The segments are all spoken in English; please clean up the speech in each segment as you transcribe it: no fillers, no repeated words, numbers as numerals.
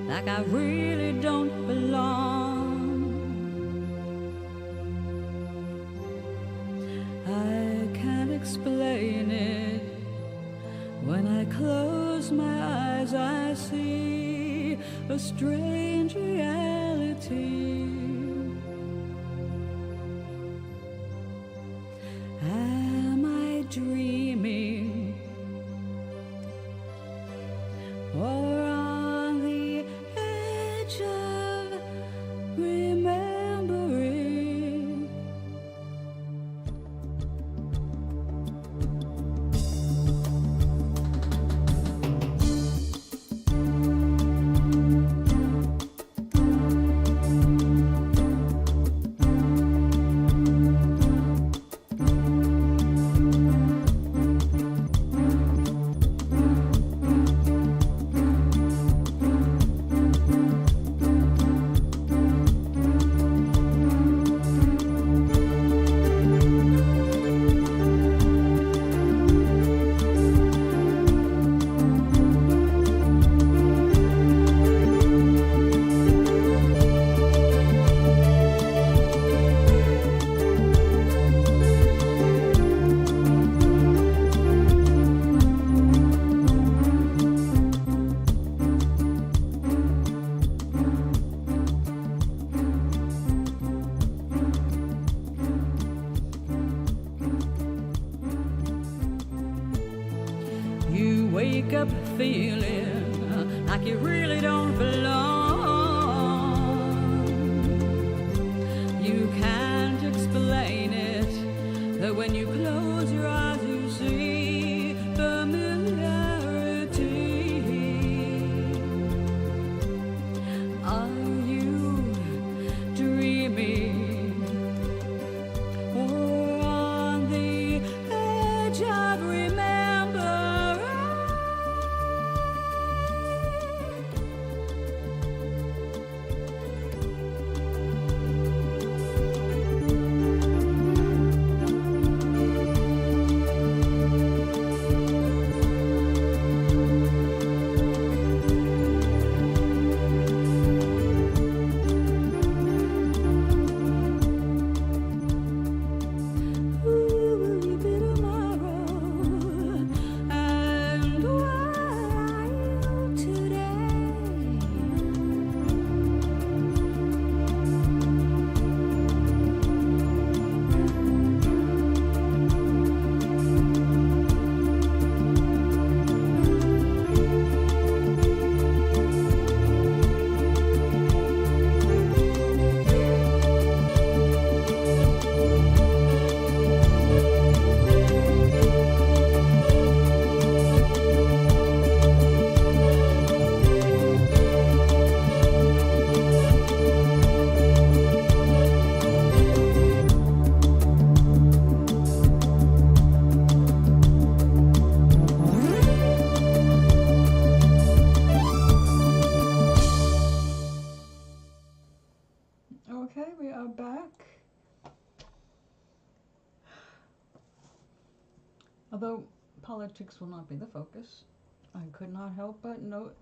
like I really don't belong. I can't explain it. When I close my eyes, I see a strange reality. Am I dreaming, or on the edge of remembering? You wake up feeling like you really don't belong. You can't explain it, but when you close your eyes you see familiarity. Are you dreaming, or on the edge of remembering? Okay, we are back. Although politics will not be the focus, I could not help but note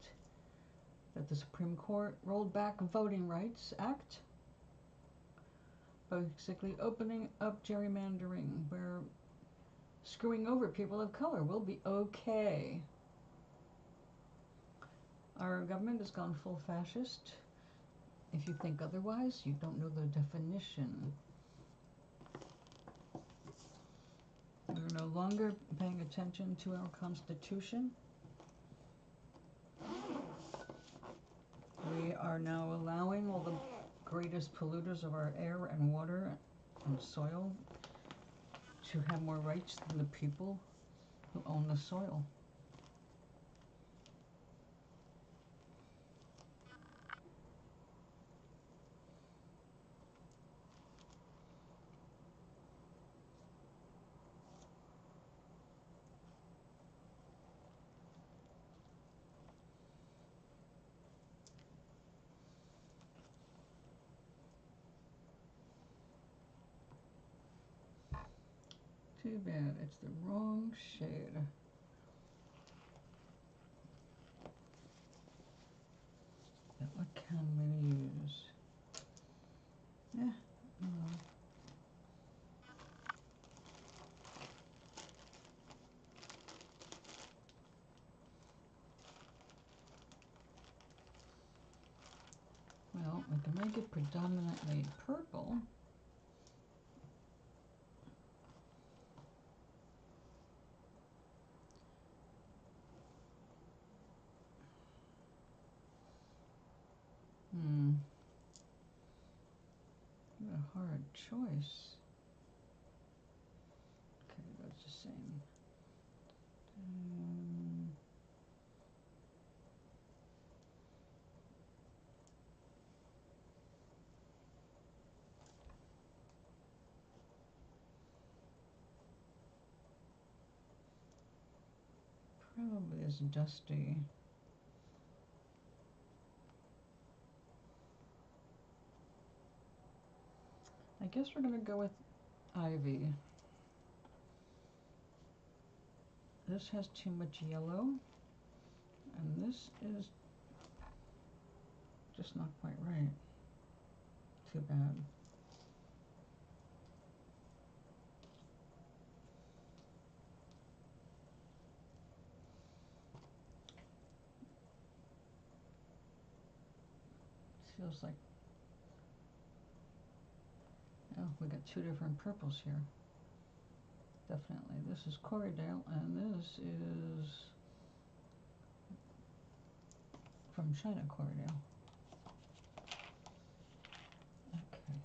that the Supreme Court rolled back Voting Rights Act, basically opening up gerrymandering, where screwing over people of color will be okay. Our government has gone full fascist. If you think otherwise, you don't know the definition. We're no longer paying attention to our Constitution. We are now allowing all the greatest polluters of our air and water and soil to have more rights than the people who own the soil. Too bad, it's the wrong shade. We can make it predominantly purple. What a hard choice. Okay, that's the same. Probably is dusty. I guess we're going to go with ivy. This has too much yellow, and this is just not quite right. Too bad. Feels like, oh, we got two different purples here. Definitely. This is Corriedale, and this is from China Corriedale. Okay.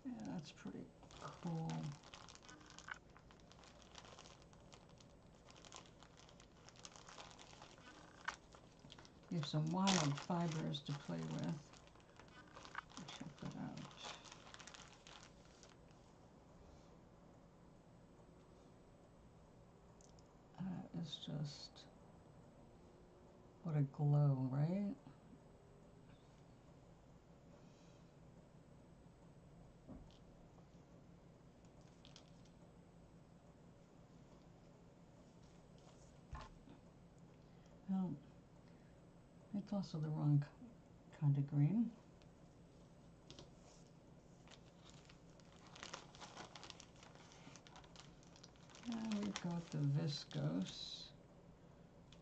Yeah, that's pretty cool. You have some wild fibers to play with. Check that out. It's just, what a glow, right? Well, it's also the wrong kind of green. And we've got the viscose,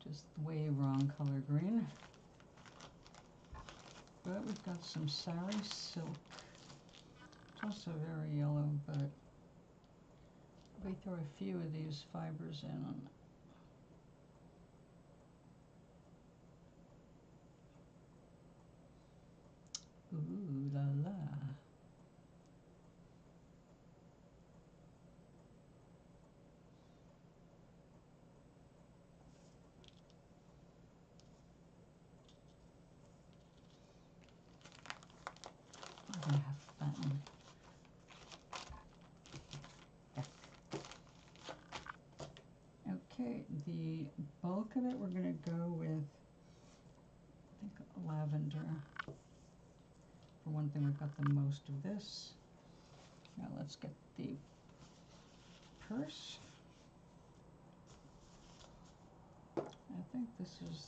just way wrong color green. But we've got some sari silk. It's also very yellow, but we throw a few of these fibers in on it. Ooh la la. We're gonna have fun. Okay, the bulk of it, we're gonna go with, I think, lavender. For one thing, we've got the most of this. Now let's get the purse. I think this is,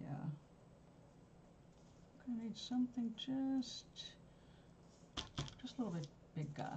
yeah. Gonna need something just a little bit bigger.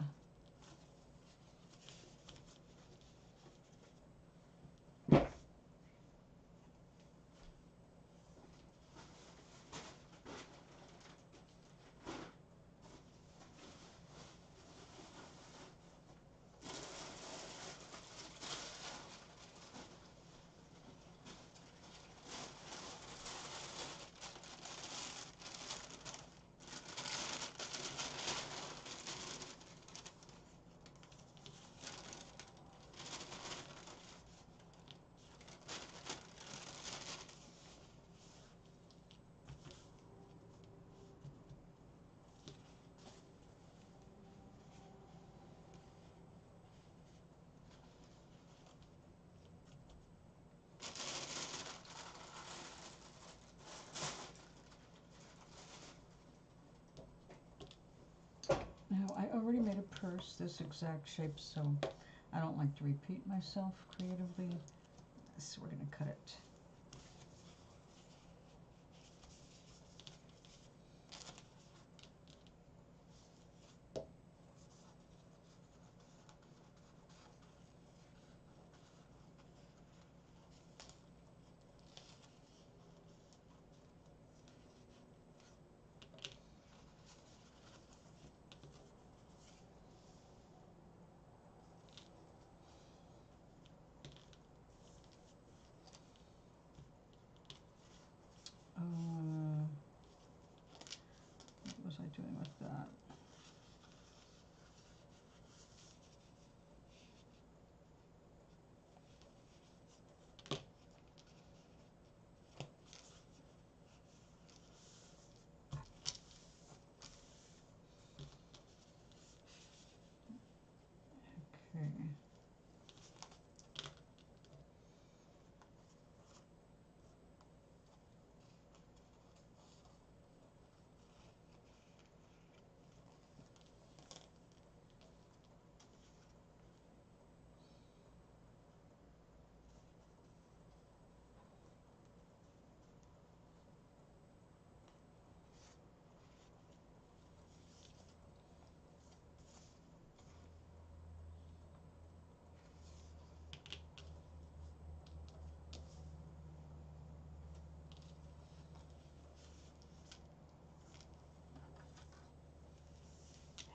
reverse this exact shape, so I don't like to repeat myself creatively. So we're going to cut it. What was I doing with that? Okay.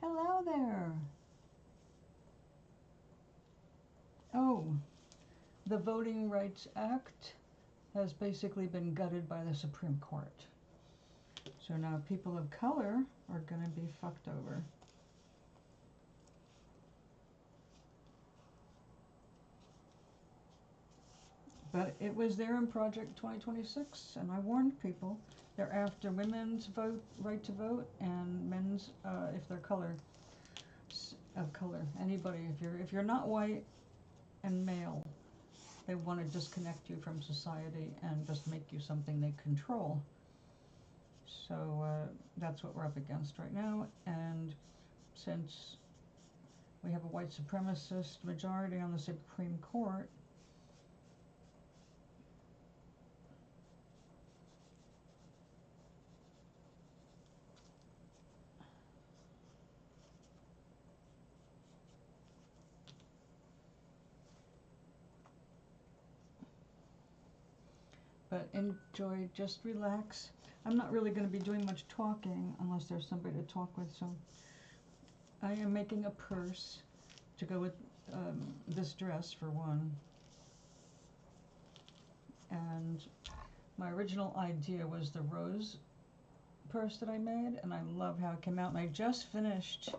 Hello there. Oh, the Voting Rights Act has basically been gutted by the Supreme Court. So now people of color are going to be fucked over. But it was there in Project 2026, and I warned people. They're after women's right to vote and men's, if they're of color. Anybody, if you're not white and male, they want to disconnect you from society and just make you something they control. So that's what we're up against right now. And since we have a white supremacist majority on the Supreme Court, but enjoy, just relax. I'm not really going to be doing much talking unless there's somebody to talk with, so I am making a purse to go with this dress for one. And my original idea was the rose purse that I made, and I love how it came out. And I just finished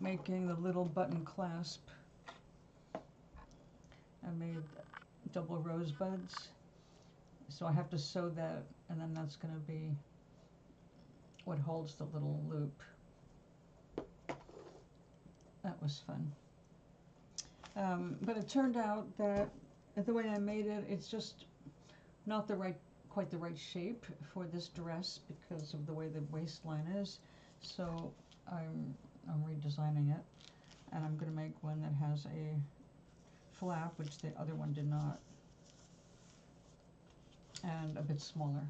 making the little button clasp. I made double rosebuds, so I have to sew that, and then that's going to be what holds the little loop. That was fun. But it turned out that the way I made it, it's just not quite the right shape for this dress because of the way the waistline is. So I'm redesigning it, and I'm going to make one that has a flap, which the other one did not, and a bit smaller.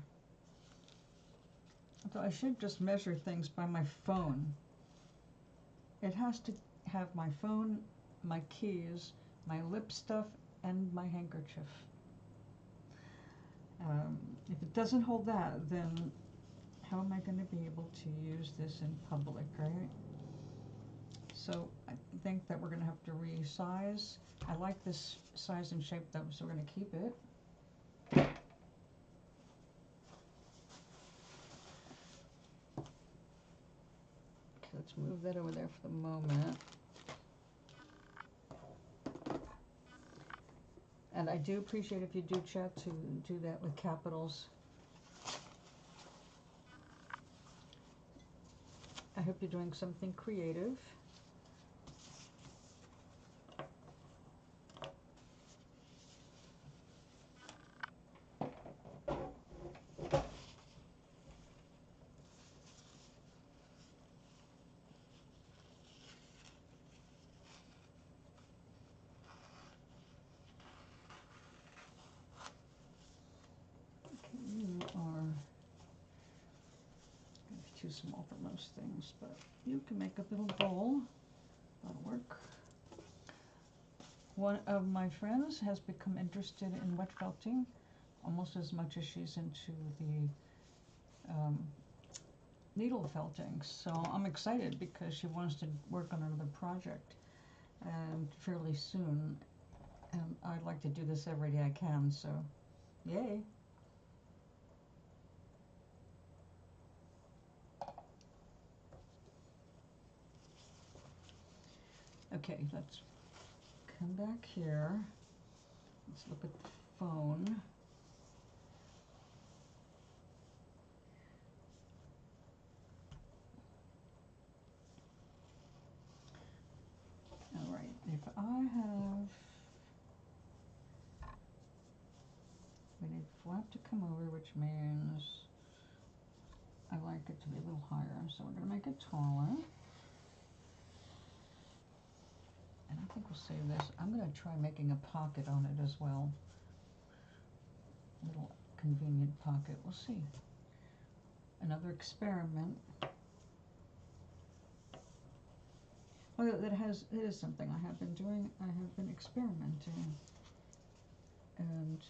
So I should just measure things by my phone. It has to have my phone, my keys, my lip stuff, and my handkerchief. If it doesn't hold that, then how am I going to be able to use this in public, right? So I think that we're going to have to resize. I like this size and shape though, so we're going to keep it. Okay, let's move that over there for the moment. And I do appreciate if you do chat to do that with capitals. I hope you're doing something creative. small for most things, but you can make a little bowl. That'll work. One of my friends has become interested in wet felting almost as much as she's into the needle felting. So I'm excited because she wants to work on another project and fairly soon. And I'd like to do this every day I can, so yay. Okay, let's come back here. Let's look at the phone. All right, if I have, we need flap to come over, which means I like it to be a little higher, so we're going to make it taller. And I think we'll save this. I'm going to try making a pocket on it as well. Little convenient pocket. We'll see. Another experiment. Oh, it is something I have been doing. I have been experimenting and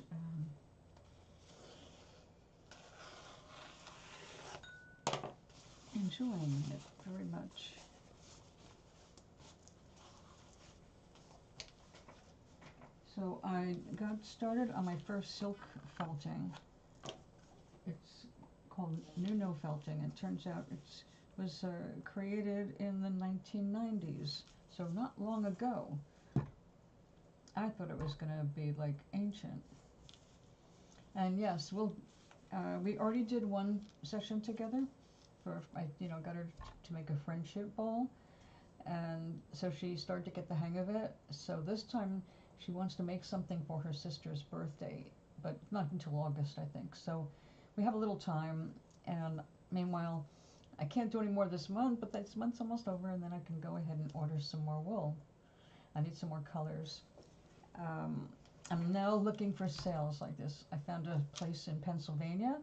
enjoying it very much. So I got started on my first silk felting. It's called No felting. It turns out it was created in the 1990s, so not long ago. I thought it was going to be like ancient. And yes, we already did one session together. I got her to make a friendship bowl, and so she started to get the hang of it. So this time she wants to make something for her sister's birthday, but not until August, I think. So we have a little time, and meanwhile, I can't do any more this month, but this month's almost over, and then I can go ahead and order some more wool. I need some more colors. I'm now looking for sales like this. I found a place in Pennsylvania.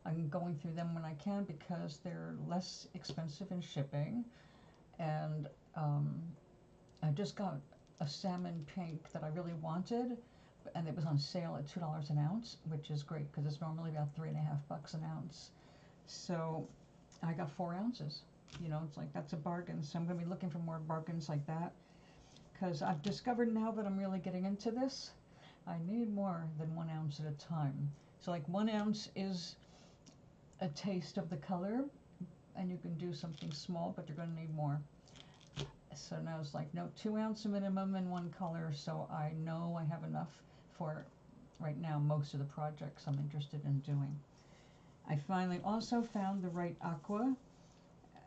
I'm going through them when I can because they're less expensive in shipping. And I just got a salmon pink that I really wanted, and it was on sale at $2 an ounce, which is great because it's normally about $3.50 an ounce. So I got 4 ounces. It's like that's a bargain. So I'm going to be looking for more bargains like that because I've discovered now that I'm really getting into this. I need more than 1 ounce at a time. So like 1 ounce is a taste of the color, and you can do something small, but you're going to need more. So now it's like, no, 2 ounce minimum in one color, so I know I have enough for right now most of the projects I'm interested in doing. I finally also found the right aqua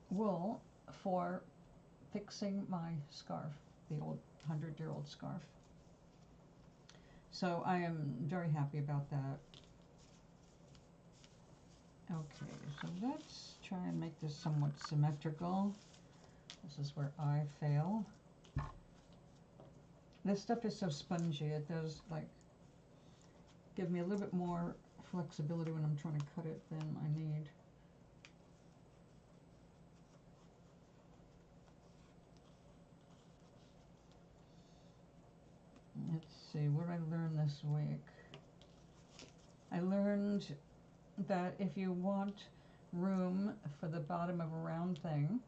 wool for fixing my scarf, the old 100-year-old scarf. So I am very happy about that. Okay, so let's try and make this somewhat symmetrical. This is where I fail. This stuff is so spongy, it does like give me a little bit more flexibility when I'm trying to cut it than I need. Let's see, what did I learn this week? I learned that if you want room for the bottom of a round thing,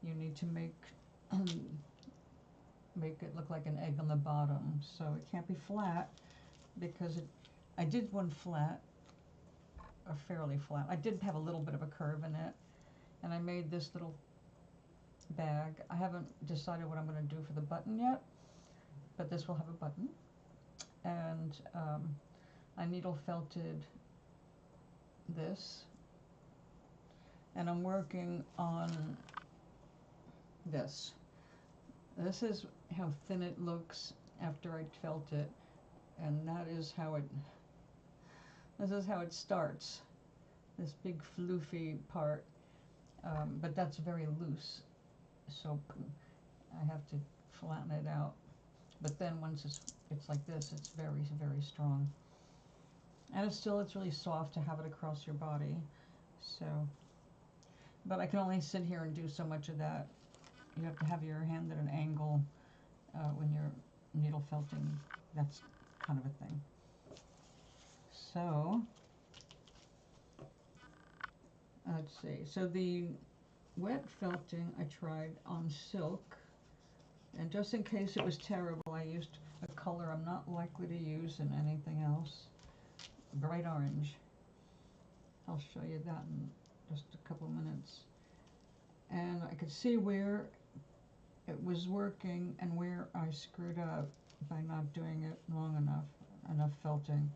you need to make it look like an egg on the bottom. So it can't be flat because I did one flat, or fairly flat. I did have a little bit of a curve in it, and I made this little bag. I haven't decided what I'm going to do for the button yet, but this will have a button. And I needle felted this, and I'm working on this. This is how thin it looks after I felt it, and this is how it starts, this big floofy part, but that's very loose, so I have to flatten it out. But then once it's like this, it's very, very strong. And it's really soft to have it across your body. So but I can only sit here and do so much of that. You have to have your hand at an angle when you're needle felting. That's kind of a thing. So, let's see. So the wet felting I tried on silk, and just in case it was terrible, I used a color I'm not likely to use in anything else. Bright orange. I'll show you that in just a couple minutes. And I could see where it was working and where I screwed up by not doing it long enough felting.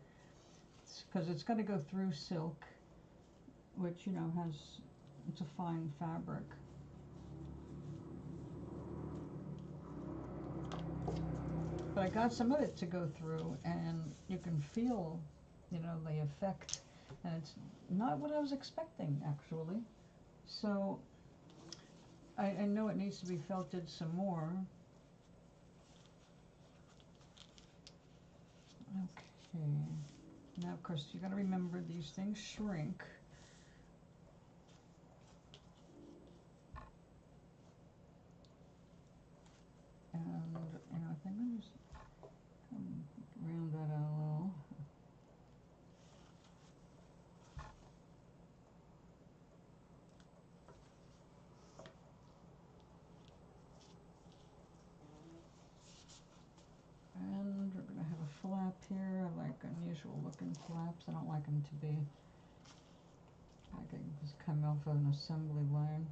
Because it's got to go through silk, which, you know, it's a fine fabric. But I got some of it to go through, and you can feel, you know, the effect. And it's not what I was expecting, actually. So I know it needs to be felted some more. Okay. Now, of course, you got to remember these things shrink. And, you know, I think I'm just round that out a little. And we're going to have a flap here. I like unusual looking flaps. I don't like them to be like they just come off of an assembly line.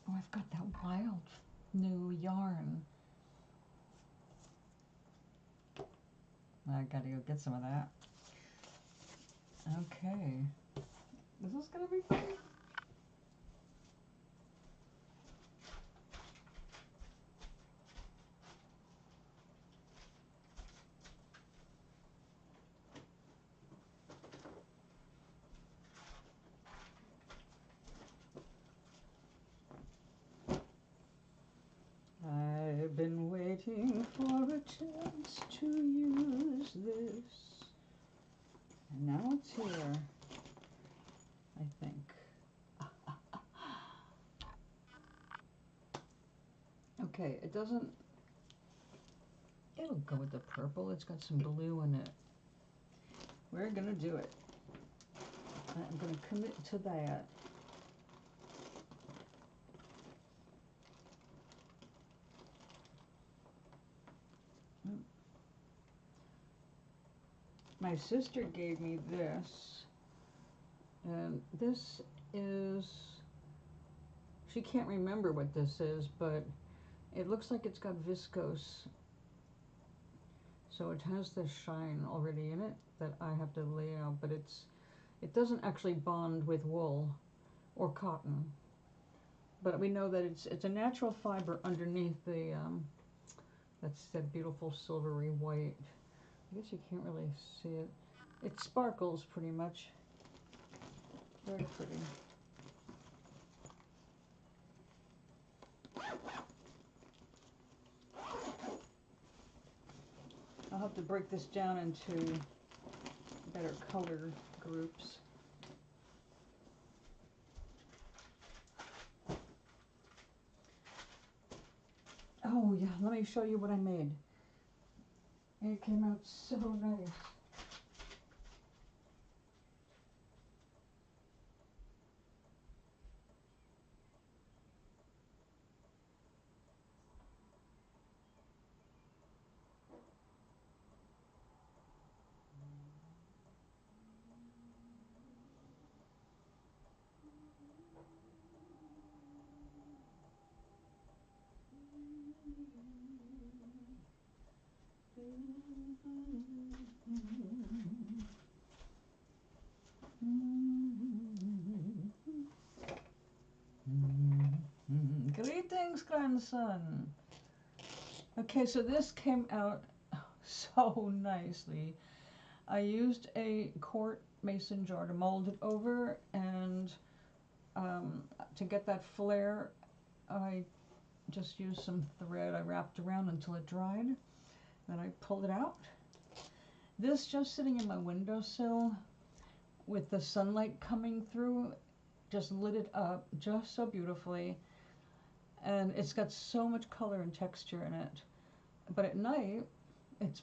Oh, I've got that wild new yarn. I gotta go get some of that. Okay. This is gonna be fun. I've been waiting for a chance to use this. And now it's here, I think. Okay, it doesn't, it'll go with the purple. It's got some blue in it. We're gonna do it. I'm gonna commit to that. My sister gave me this, and this is, she can't remember what this is, but it looks like it's got viscose. So it has the shine already in it that I have to lay out, but it doesn't actually bond with wool or cotton. But we know that it's a natural fiber underneath the that's that beautiful silvery white. I guess you can't really see it. It sparkles pretty much. Very pretty. I'll have to break this down into better color groups. Oh yeah, let me show you what I made. It came out so nice. Greetings, grandson. Okay, so this came out so nicely. I used a quart mason jar to mold it over, and to get that flare, I just used some thread. I wrapped around until it dried. Then I pulled it out. This just sitting in my windowsill with the sunlight coming through just lit it up just so beautifully. And it's got so much color and texture in it. But at night, it's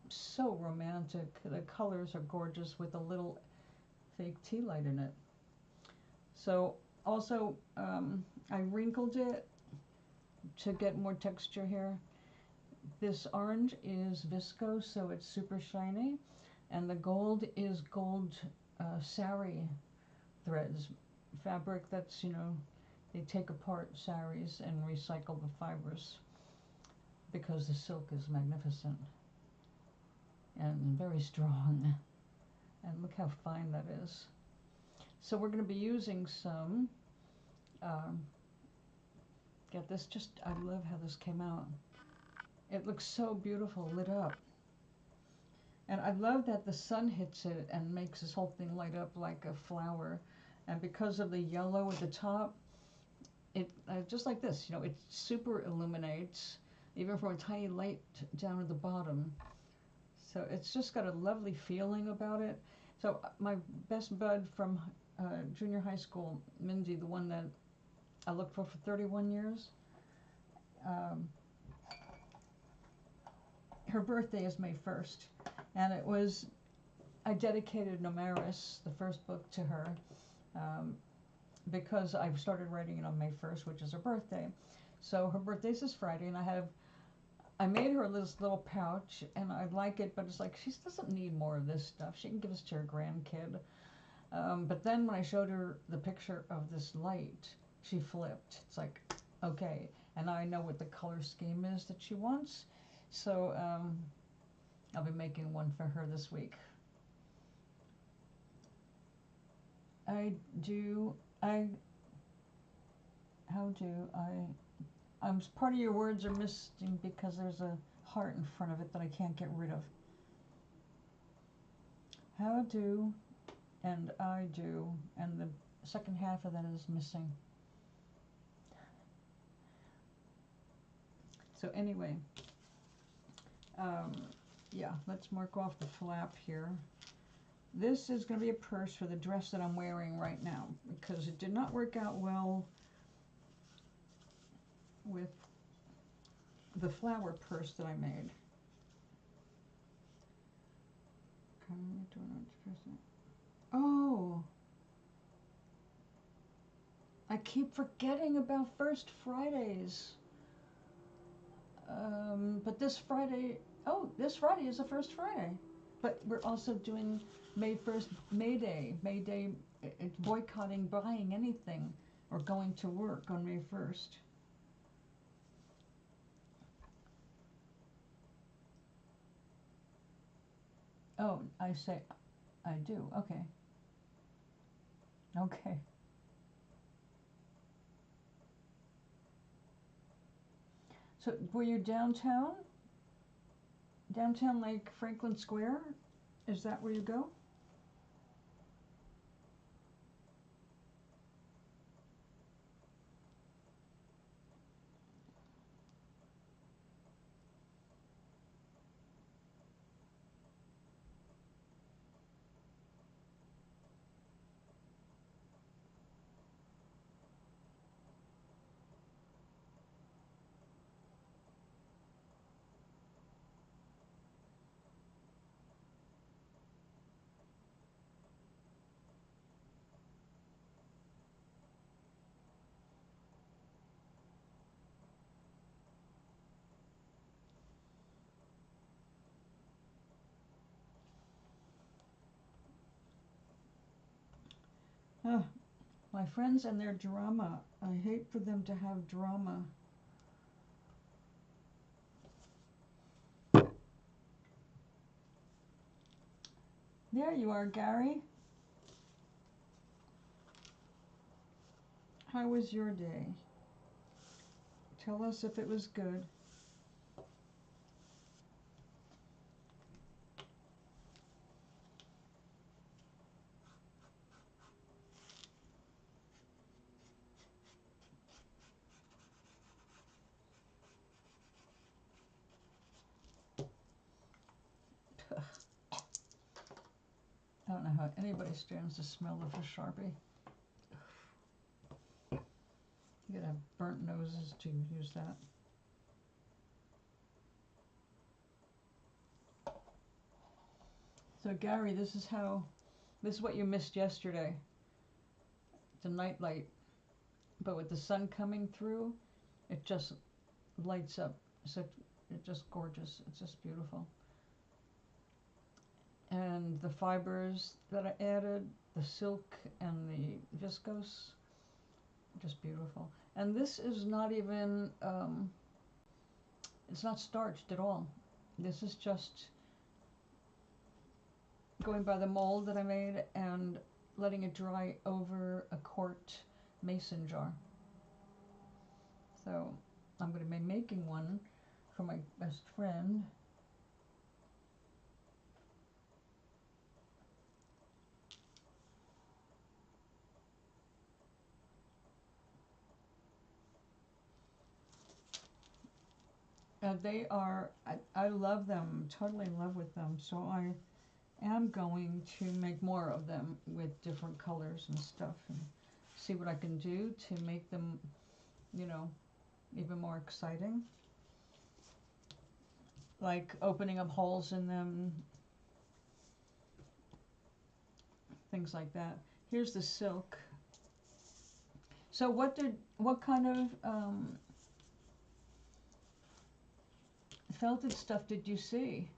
so romantic. The colors are gorgeous with a little fake tea light in it. So also, I wrinkled it to get more texture here. This orange is viscose, so it's super shiny. And the gold is gold sari threads, fabric that's, they take apart saris and recycle the fibers because the silk is magnificent and very strong. And look how fine that is. So we're going to be using some, get this, I love how this came out. It looks so beautiful lit up. And I love that the sun hits it and makes this whole thing light up like a flower. And because of the yellow at the top, it just like this, it super illuminates, even from a tiny light down at the bottom. So it's just got a lovely feeling about it. So my best bud from junior high school, Mindy, the one that I looked for 31 years, her birthday is May 1st, and I dedicated Nomaris, the first book, to her, because I started writing it on May 1st, which is her birthday. So her birthday's this Friday, and I made her this little pouch, and I like it, but it's like, she doesn't need more of this stuff. She can give this to her grandkid. But then when I showed her the picture of this light, she flipped. It's like, okay, and I know what the color scheme is that she wants. So I'll be making one for her this week. Part of your words are missing because there's a heart in front of it that I can't get rid of. How do and I do, and the second half of that is missing. So anyway, yeah, let's mark off the flap here. This is going to be a purse for the dress that I'm wearing right now, because it did not work out well with the flower purse that I made. Oh, I keep forgetting about First Fridays. But this Friday is the First Friday. But we're also doing May 1st, May Day. May Day, it's boycotting buying anything or going to work on May 1st. Oh, I say, I do. Okay. Okay. So, were you downtown? Downtown, like Franklin Square? Is that where you go? Oh, my friends and their drama. I hate for them to have drama. There you are, Gary. How was your day? Tell us if it was good. I don't know how anybody stands the smell of a Sharpie. You gotta have burnt noses to use that. So Gary, this is what you missed yesterday. The night light. But with the sun coming through, it just lights up. So it's just gorgeous. It's just beautiful. And the fibers that I added, the silk and the viscose, just beautiful. And this is not even, it's not starched at all. This is just going by the mold that I made and letting it dry over a quart mason jar. So I'm going to be making one for my best friend. They are, I love them, totally in love with them. So I am going to make more of them with different colors and stuff and see what I can do to make them, you know, even more exciting. Like opening up holes in them, things like that. Here's the silk. So what kind of felted stuff did you see?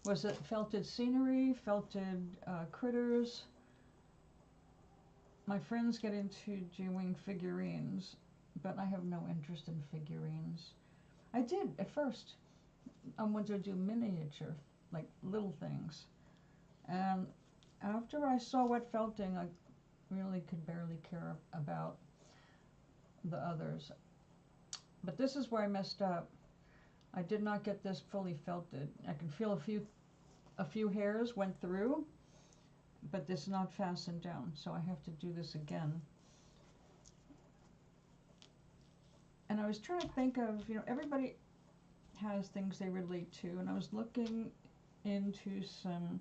Was it felted scenery, felted critters? My friends get into doing figurines, but I have no interest in figurines. I did at first. I wanted to do miniature, like little things. And after I saw wet felting, I really could barely care about the others. But this is where I messed up. I did not get this fully felted. I can feel a few hairs went through, but this is not fastened down, so I have to do this again. And I was trying to think of, everybody has things they relate to, and I was looking into some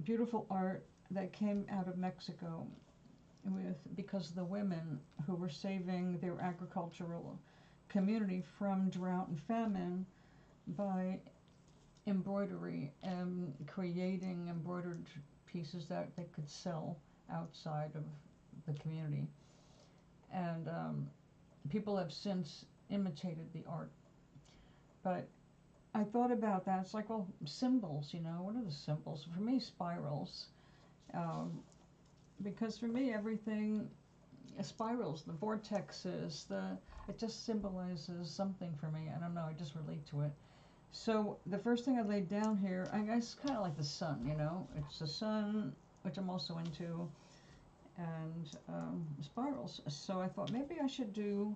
beautiful art that came out of Mexico because of the women who were saving their agricultural community from drought and famine by embroidery and creating embroidered pieces that they could sell outside of the community. And people have since imitated the art. But I thought about that. It's like, well, symbols, what are the symbols? For me, spirals. Because for me, everything spirals, the vortexes, it just symbolizes something for me. I don't know, I just relate to it. So the first thing I laid down here, I guess kind of like the sun, it's the sun, which I'm also into, and spirals. So I thought maybe I should do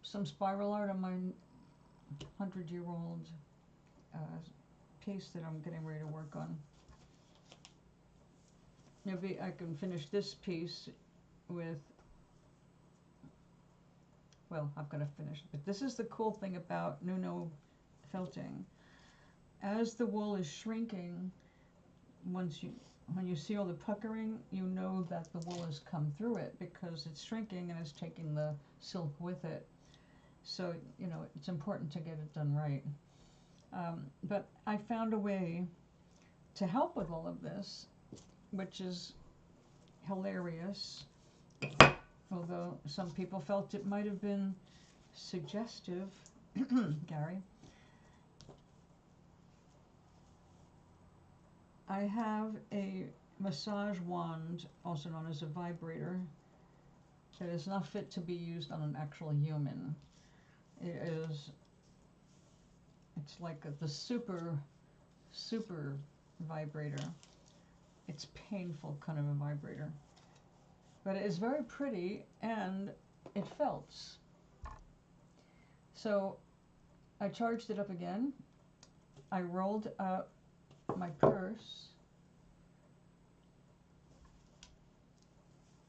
some spiral art on my 100-year-old piece that I'm getting ready to work on. Maybe I can finish this piece with, well, I'm going to finish it. But this is the cool thing about Nuno felting. As the wool is shrinking, when you see all the puckering, you know that the wool has come through it because it's shrinking and it's taking the silk with it. So, it's important to get it done right. But I found a way to help with all of this, which is hilarious, although some people felt it might have been suggestive. Gary, I have a massage wand, also known as a vibrator, that is not fit to be used on an actual human. It's like the super vibrator. It's painful kind of a vibrator, but it is very pretty and it felts. So I charged it up again. I rolled up my purse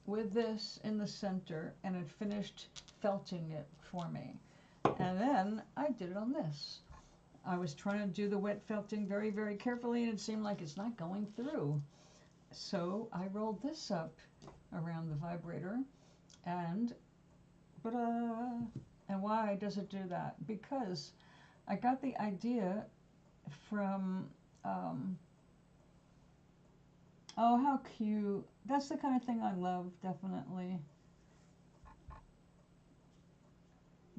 with this in the center, and it finished felting it for me. And then I did it on this. I was trying to do the wet felting very, very carefully, and it seemed like it's not going through. So I rolled this up around the vibrator, and and why does it do that? Because I got the idea from, oh, how cute. That's the kind of thing I love, definitely.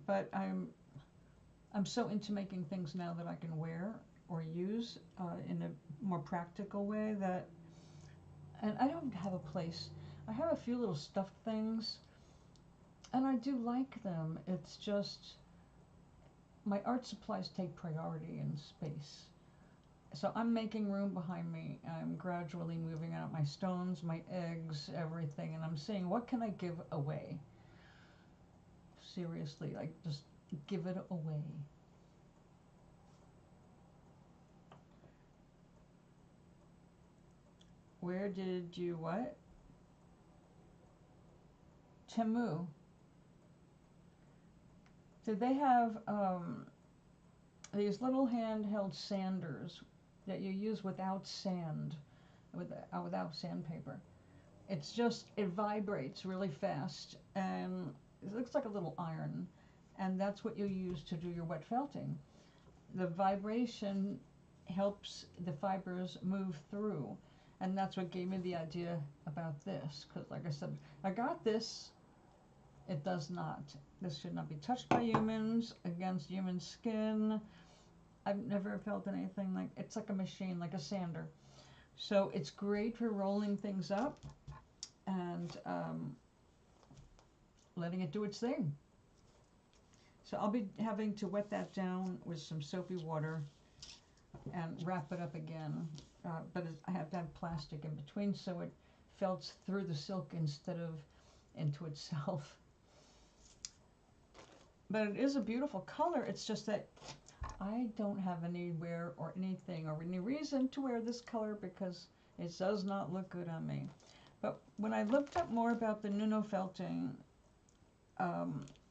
But I'm so into making things now that I can wear or use in a more practical way that, and I don't have a place. I have a few little stuffed things, and I do like them. It's just my art supplies take priority in space. So I'm making room behind me. I'm gradually moving out my stones, my eggs, everything, and I'm seeing what can I give away. Seriously, like just give it away. Where did you what? Temu. Did they have these little handheld sanders that you use without sand, without sandpaper? It's just, it vibrates really fast, and it looks like a little iron, and that's what you use to do your wet felting. The vibration helps the fibers move through, and that's what gave me the idea about this, because like I said, I got this. It does not. This should not be touched by humans, against human skin. I've never felt anything like, it's like a machine, like a sander. So it's great for rolling things up and letting it do its thing. So I'll be having to wet that down with some soapy water and wrap it up again. But I have to have plastic in between so it felts through the silk instead of into itself. But it is a beautiful color. It's just that I don't have anywhere or anything or any reason to wear this color because it does not look good on me. But when I looked up more about the Nuno felting,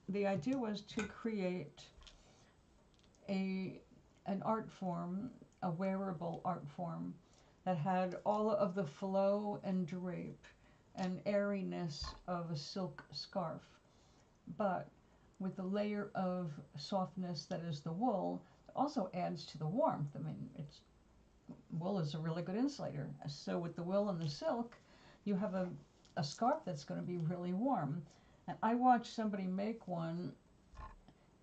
the idea was to create an art form, a wearable art form that had all of the flow and drape and airiness of a silk scarf, but with the layer of softness that is the wool, it also adds to the warmth. I mean, wool is a really good insulator. So with the wool and the silk, you have a scarf that's going to be really warm. And I watched somebody make one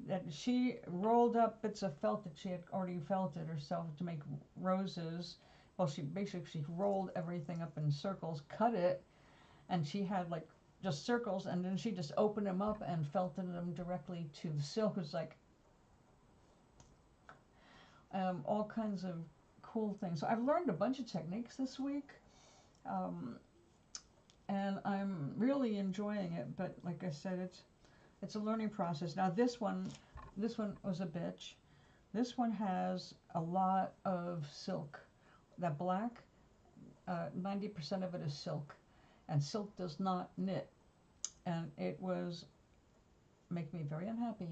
that she rolled up bits of felt that she had already felted herself to make roses. Well, she rolled everything up in circles, cut it, and she had like just circles, and then she just opened them up and felted them directly to the silk. It was like all kinds of cool things. So I've learned a bunch of techniques this week, and I'm really enjoying it. But like I said, it's a learning process. Now this one was a bitch. This one has a lot of silk. That black, 90% of it is silk, and silk does not knit, and it was making me very unhappy.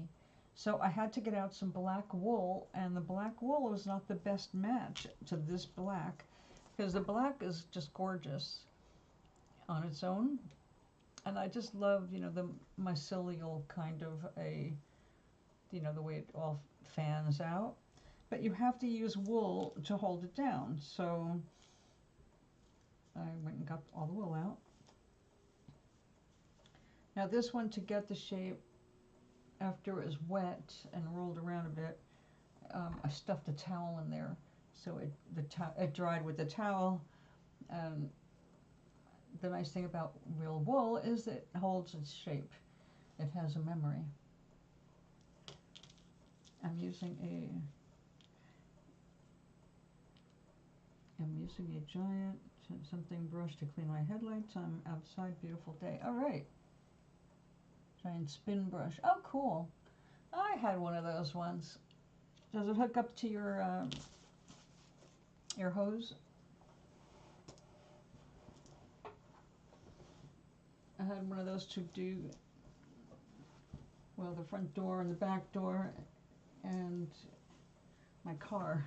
So I had to get out some black wool, and the black wool was not the best match to this black, because the black is just gorgeous on its own, and I just love, the mycelial kind of the way it all fans out. But you have to use wool to hold it down. So I went and got all the wool out. Now this one, to get the shape after it was wet and rolled around a bit, I stuffed a towel in there, so it dried with the towel. And the nice thing about real wool is that it holds its shape. It has a memory. I'm using a giant something brush to clean my headlights. I'm outside, beautiful day. All right. Giant spin brush. Oh, cool. I had one of those once. Does it hook up to your hose? I had one of those to do well, the front door and the back door and my car.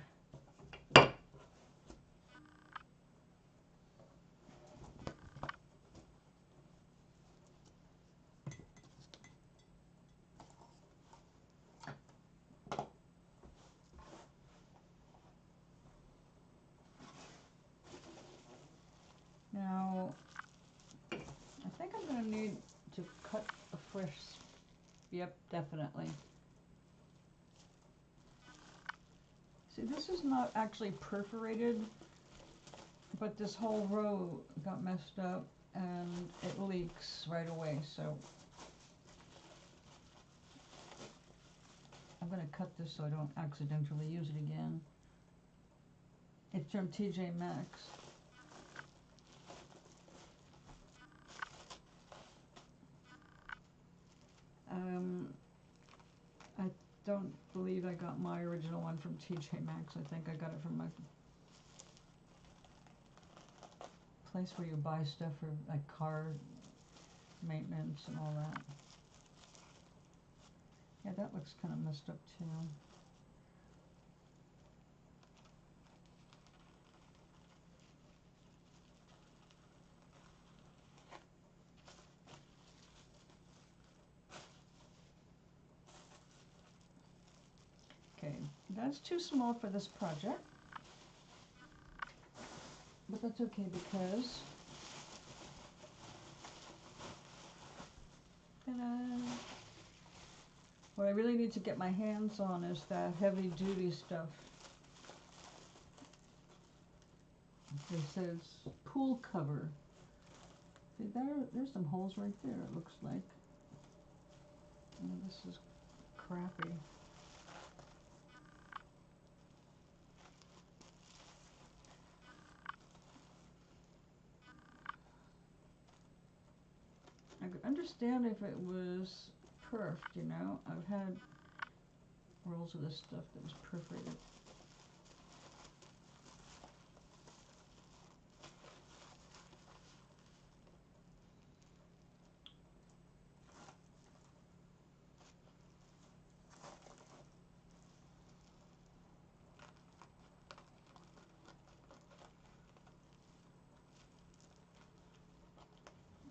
Now, I think I'm going to need to cut a fresh, yep, definitely. See, this is not actually perforated, but this whole row got messed up and it leaks right away, so I'm going to cut this so I don't accidentally use it again. It's from TJ Maxx. I don't believe I got my original one from TJ Maxx. I think I got it from my place where you buy stuff for like car maintenance and all that. Yeah, that looks kind of messed up too. Okay, that's too small for this project, but that's okay because what I really need to get my hands on is that heavy duty stuff. It says pool cover. See, there's some holes right there, it looks like. This is crappy. I could understand if it was perfed, you know. I've had rolls of this stuff that was perforated.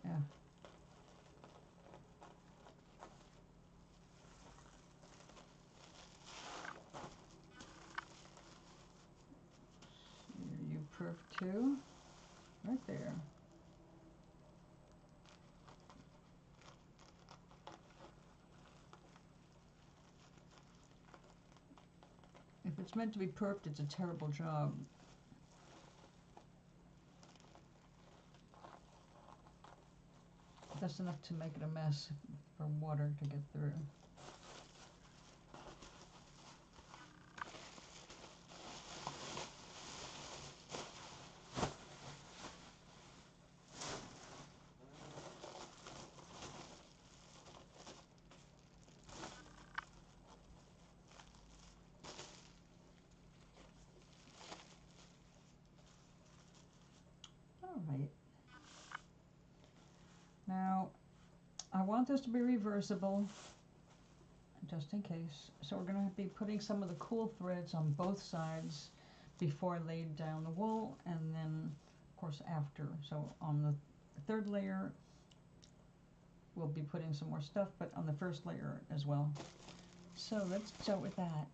Yeah. You perf too, right there. If it's meant to be perfed, it's a terrible job. That's enough to make it a mess for water to get through. All right. Now, I want this to be reversible, just in case. So we're going to be putting some of the cool threads on both sides before I laid down the wool, and then, of course, after. So on the third layer, we'll be putting some more stuff, but on the first layer as well. So let's start with that.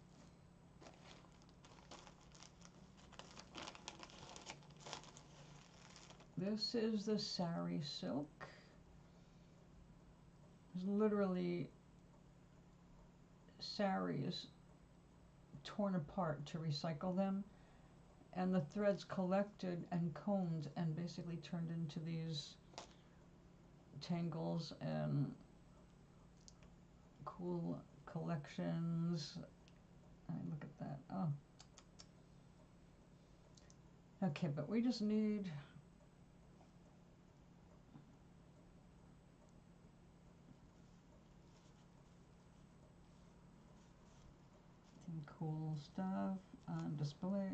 This is the sari silk. It's literally saris torn apart to recycle them, and the threads collected and combed and basically turned into these tangles and cool collections. Look at that. Oh. Okay, but we just need some cool stuff on display.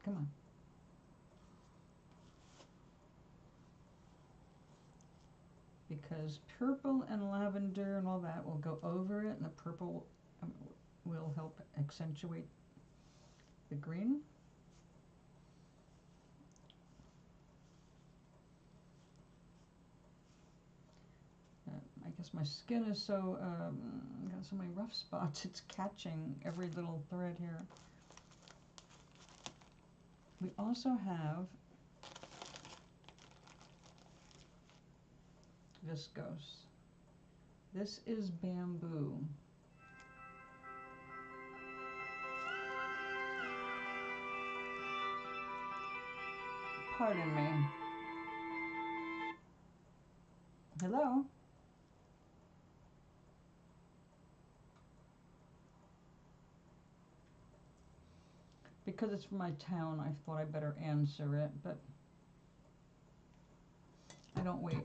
Come on. because purple and lavender and all that will go over it, and the purple will help accentuate the green. I guess my skin is so, got so many rough spots, it's catching every little thread here. We also have viscose. This is bamboo. Pardon me. Hello? Because it's from my town, I thought I'd better answer it, but I don't wait.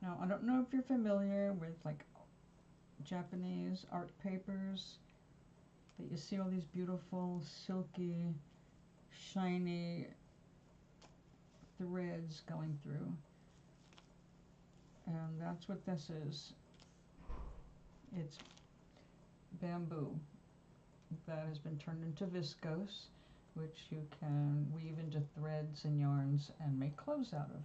Now, I don't know if you're familiar with like Japanese art papers that you see all these beautiful, silky, shiny threads going through. And that's what this is. It's bamboo that has been turned into viscose, which you can weave into threads and yarns and make clothes out of.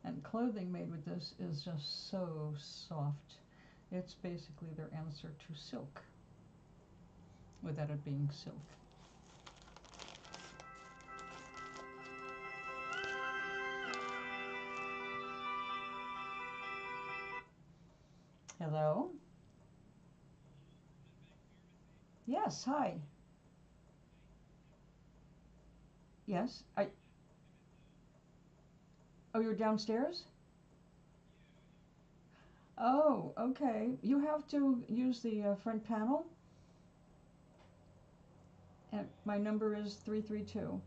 And clothing made with this is just so soft. It's basically their answer to silk, without it being silk. Hello? Yes, hi. Yes, oh, you're downstairs? Oh, okay. You have to use the front panel. And my number is 332.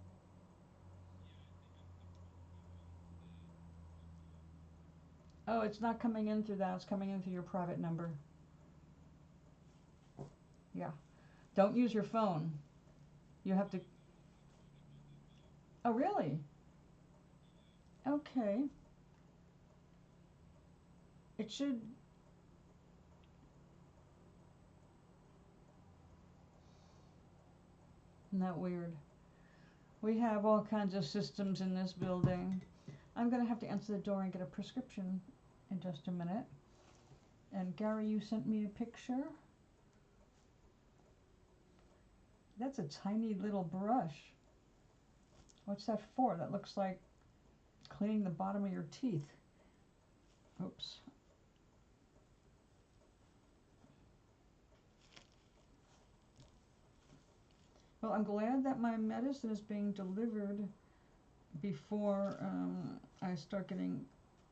Oh, it's not coming in through that. It's coming in through your private number. Yeah. Don't use your phone. You have to... Oh, really? Okay. It should... Isn't that weird? We have all kinds of systems in this building. I'm going to have to answer the door and get a prescription in just a minute. And Gary, you sent me a picture. That's a tiny little brush. What's that for? That looks like cleaning the bottom of your teeth. Oops. Well, I'm glad that my medicine is being delivered before I start getting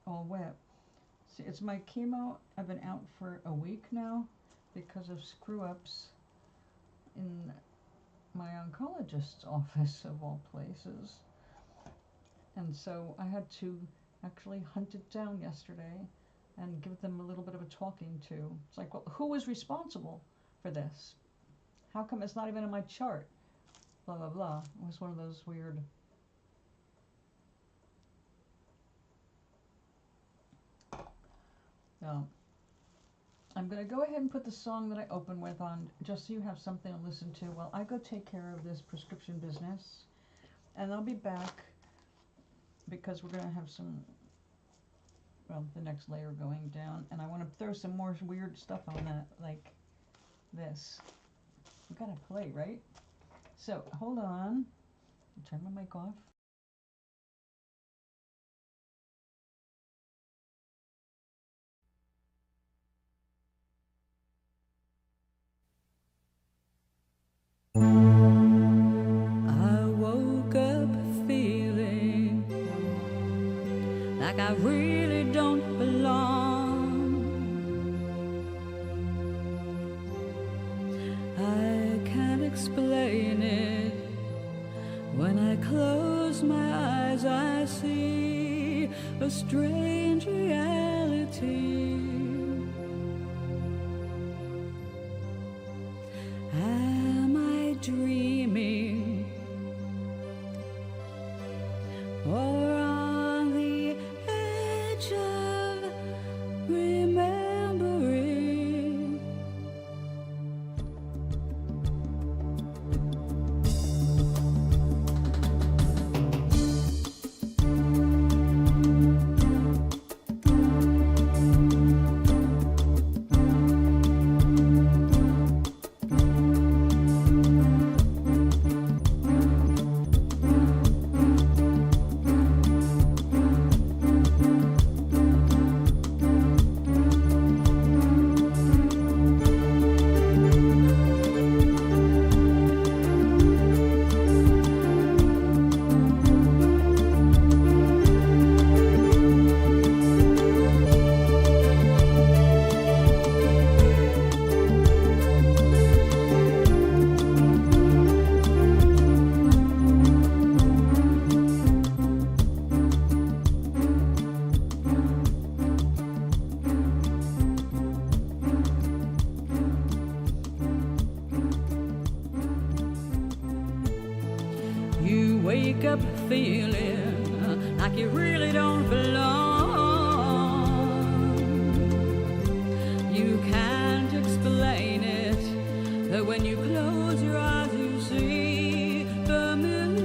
all wet. See, it's my chemo. I've been out for a week now because of screw-ups in my oncologist's office, of all places. And so I had to actually hunt it down yesterday and give them a little bit of a talking to. It's like, well, who was responsible for this? How come it's not even in my chart? Blah, blah, blah. It was one of those weird... So, I'm going to go ahead and put the song that I open with on, just so you have something to listen to while I go take care of this prescription business. And I'll be back because we're going to have some, well, the next layer going down. And I want to throw some more weird stuff on that, like this. We got to play, right? So, hold on. Turn my mic off. I woke up feeling like I really don't belong. I can't explain it. When I close my eyes, I see a strange reality. wake up feeling like you really don't belong. You can't explain it, but when you close your eyes you see familiarity.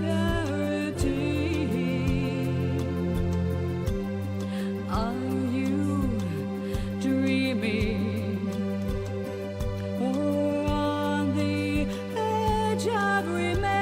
Are you dreaming or on the edge of remembering?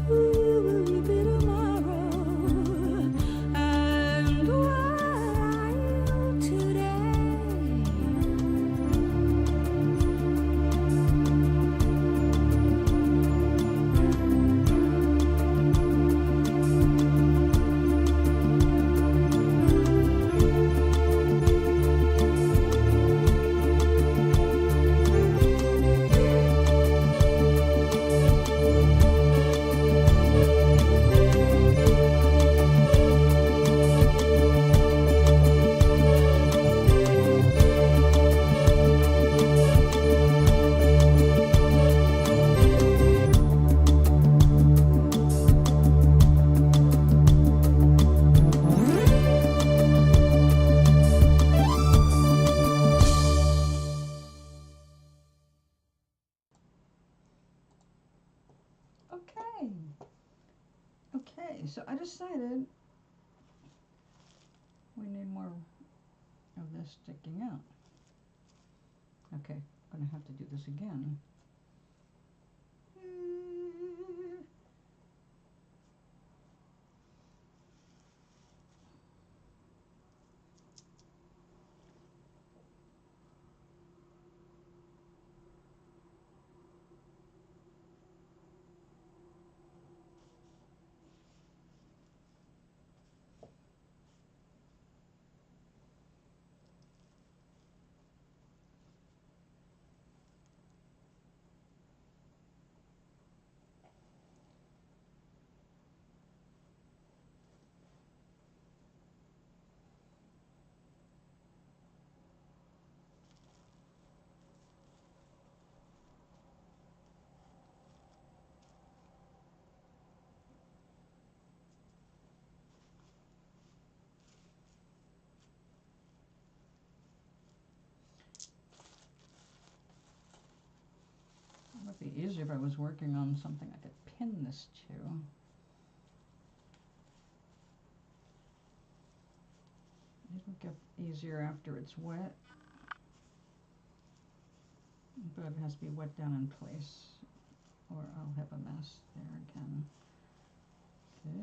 Who will you be tomorrow? And what are you today? Okay. Okay, so I decided we need more of this sticking out. Okay, I'm gonna have to do this again. It would be easier if I was working on something I could pin this to. It'll get easier after it's wet, but it has to be wet down in place or I'll have a mess there again. Okay,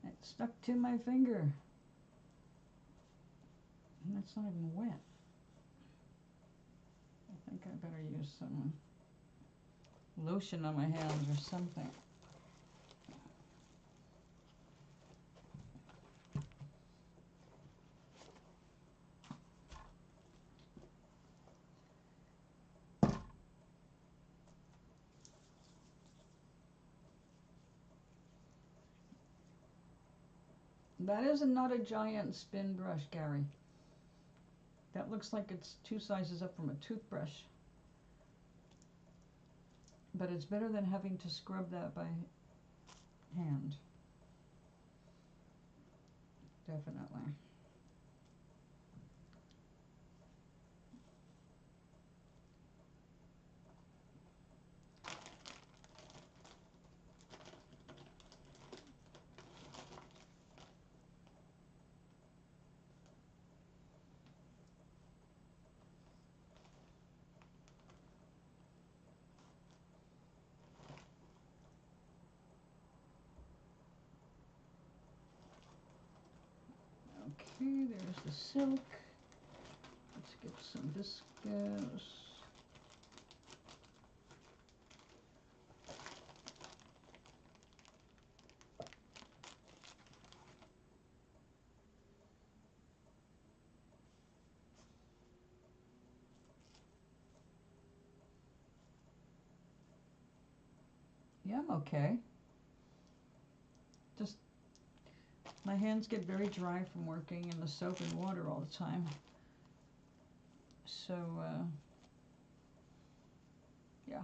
it stuck to my finger. And that's not even wet. I think I better use some lotion on my hands or something. That is not a giant spin brush, Gary. That looks like it's 2 sizes up from a toothbrush. But it's better than having to scrub that by hand. Definitely. Okay, there's the silk. Let's get some viscose. Yeah, I'm okay. Just my hands get very dry from working in the soap and water all the time. So, yeah.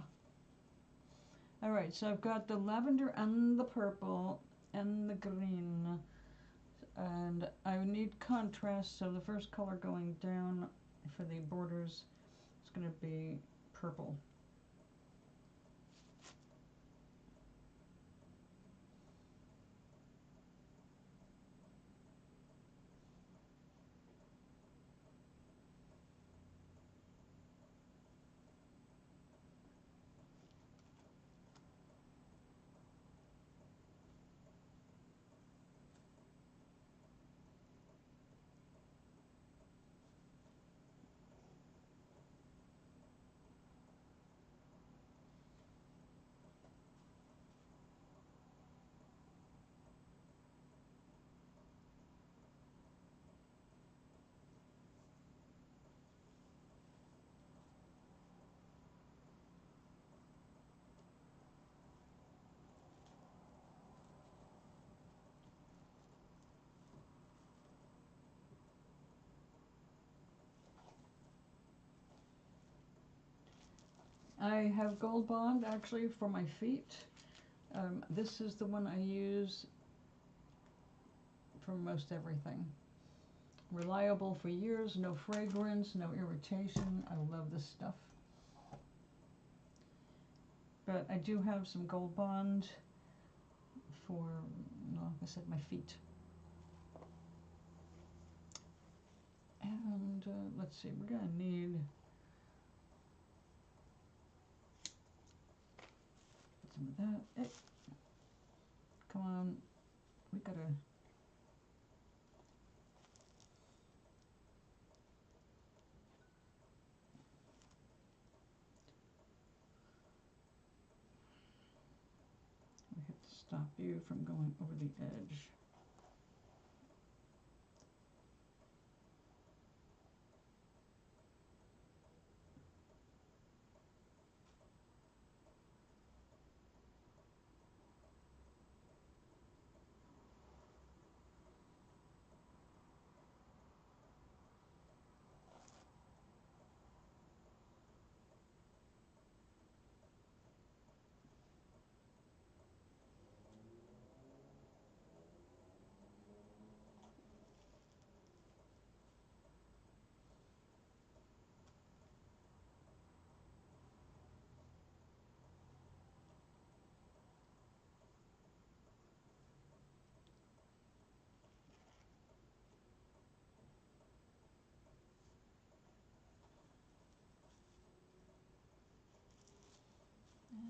All right, so I've got the lavender and the purple and the green. And I need contrast, so the first color going down for the borders is going to be purple. I have Gold Bond actually for my feet. This is the one I use for most everything. Reliable for years, no fragrance, no irritation. I love this stuff. But I do have some Gold Bond for, like I said, my feet. And let's see, we're gonna need some of that. Hey, come on, we gotta. We have to stop you from going over the edge.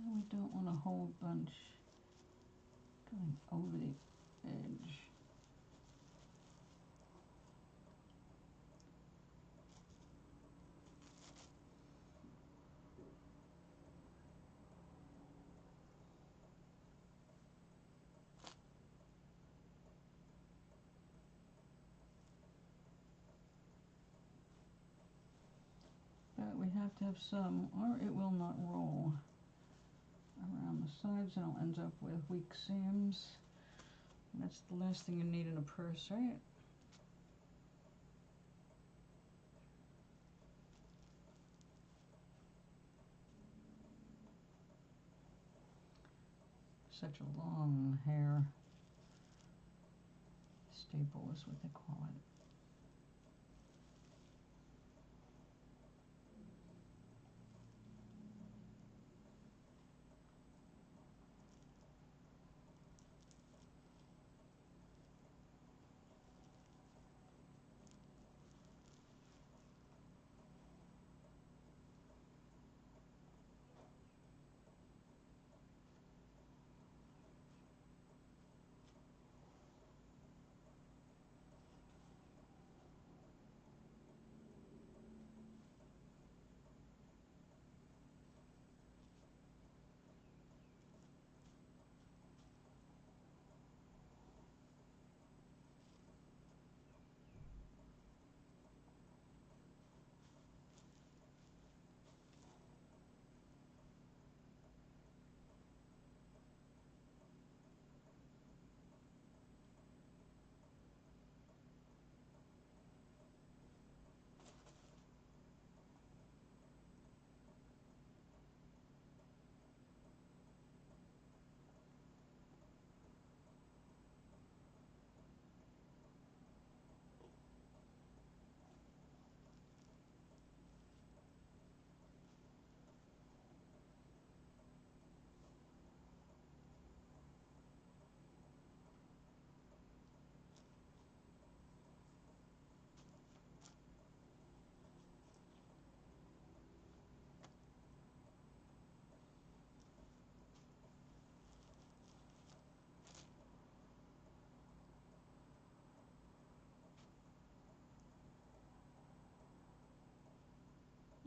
And we don't want a whole bunch going over the edge. But we have to have some, or it will not roll around the sides and I'll end up with weak seams. That's the last thing you need in a purse, right? Such a long hair staple is what they call it.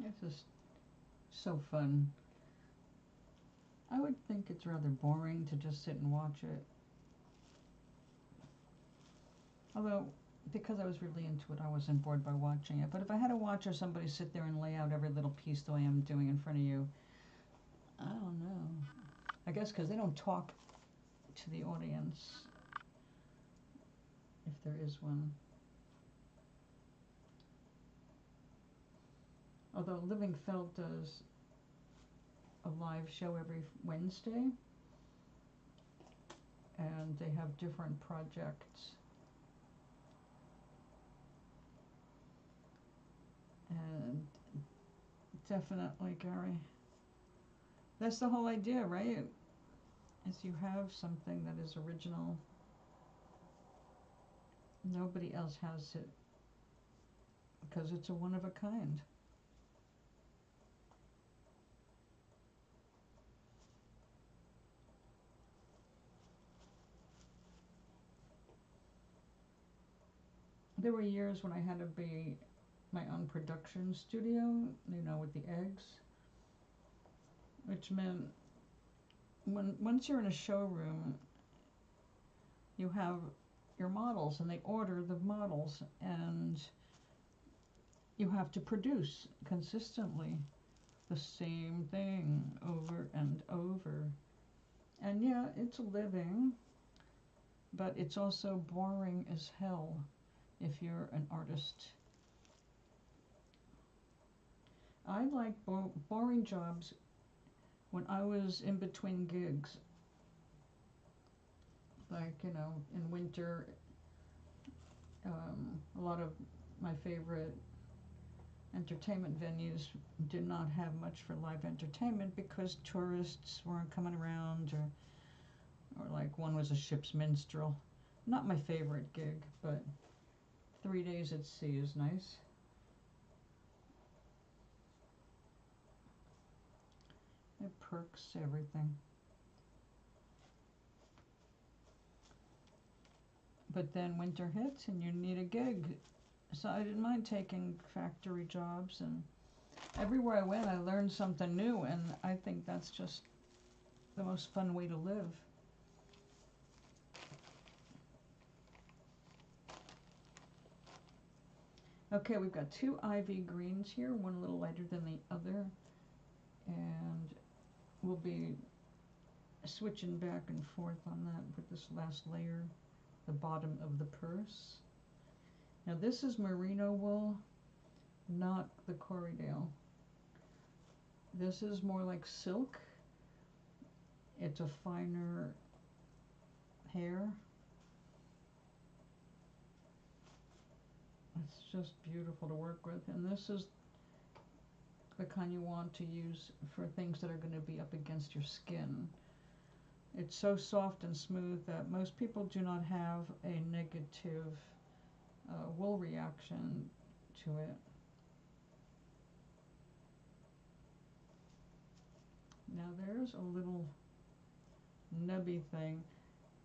It's just so fun. I would think it's rather boring to just sit and watch it. Although, because I was really into it, I wasn't bored by watching it. But if I had to watch or somebody sit there and lay out every little piece the way I'm doing in front of you, I don't know. I guess because they don't talk to the audience, if there is one. Although Living Felt does a live show every Wednesday, and they have different projects. And definitely, Gary, that's the whole idea, right? Is you have something that is original. Nobody else has it because it's a one of a kind. There were years when I had to be my own production studio, with the eggs, which meant once you're in a showroom, you have your models and they order the models, and you have to produce consistently the same thing over and over. And yeah, it's a living, but it's also boring as hell if you're an artist. I like boring jobs when I was in between gigs. Like, in winter, a lot of my favorite entertainment venues did not have much for live entertainment because tourists weren't coming around, or like one was a ship's minstrel. Not my favorite gig, but 3 days at sea is nice. It perks everything. But then winter hits and you need a gig. So I didn't mind taking factory jobs, and everywhere I went I learned something new, and I think that's just the most fun way to live. Okay, we've got two ivy greens here, one a little lighter than the other, and we'll be switching back and forth on that with this last layer. the bottom of the purse. Now this is merino wool, not the Corriedale. This is more like silk. It's a finer hair. It's just beautiful to work with, and this is the kind you want to use for things that are going to be up against your skin. It's so soft and smooth that most people do not have a negative wool reaction to it. Now there's a little nubby thing.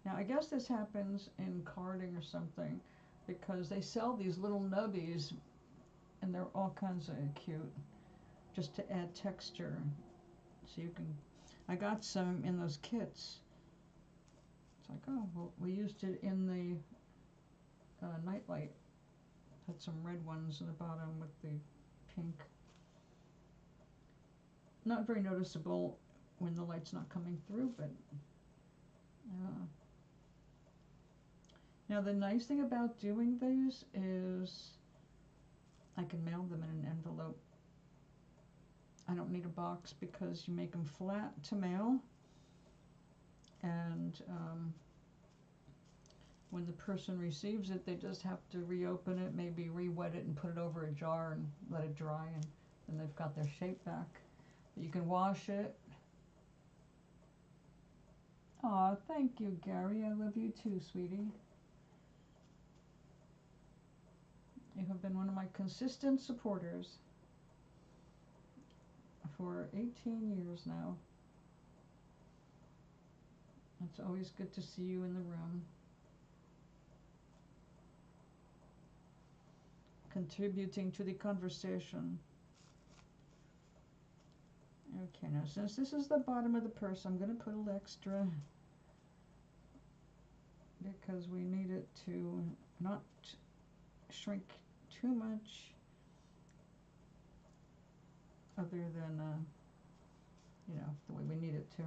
Now I guess this happens in carding or something, because they sell these little nubbies and they're all kinds of cute, just to add texture. So you can, I got some in those kits. It's like, oh, well, we used it in the nightlight. Had some red ones in the bottom with the pink. Not very noticeable when the light's not coming through, but now the nice thing about doing these is I can mail them in an envelope. I don't need a box because you make them flat to mail, and when the person receives it, they just have to reopen it, maybe re-wet it and put it over a jar and let it dry, and then they've got their shape back. But you can wash it. Aw, thank you, Gary. I love you too, sweetie. You have been one of my consistent supporters for 18 years now. It's always good to see you in the room, contributing to the conversation. Okay, now since this is the bottom of the purse, I'm going to put a little extra because we need it to not shrink too much, other than, you know, the way we need it to.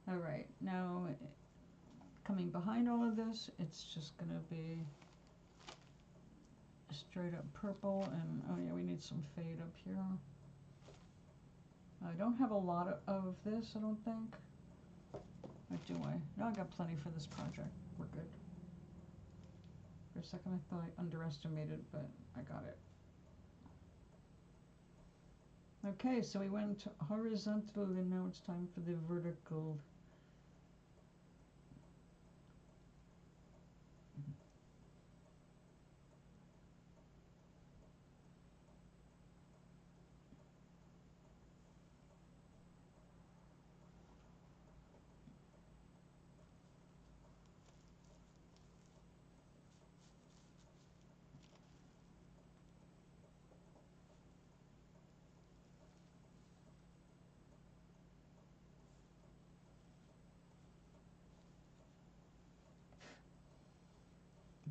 All right, now coming behind all of this, it's just going to be straight up purple, and oh yeah, we need some fade up here. I don't have a lot of this, I don't think. Or do I? No, I got plenty for this project. We're good. For a second I thought I underestimated, but I got it. Okay, so we went horizontal, and now it's time for the vertical.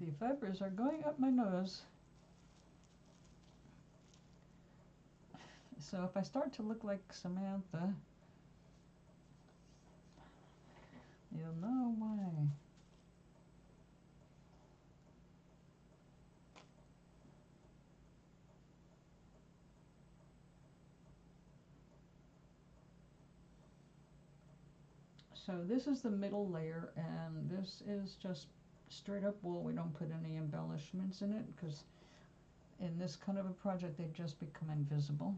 The fibers are going up my nose. So if I start to look like Samantha, you'll know why. So this is the middle layer, and this is just straight up wool. We don't put any embellishments in it because in this kind of a project they just become invisible.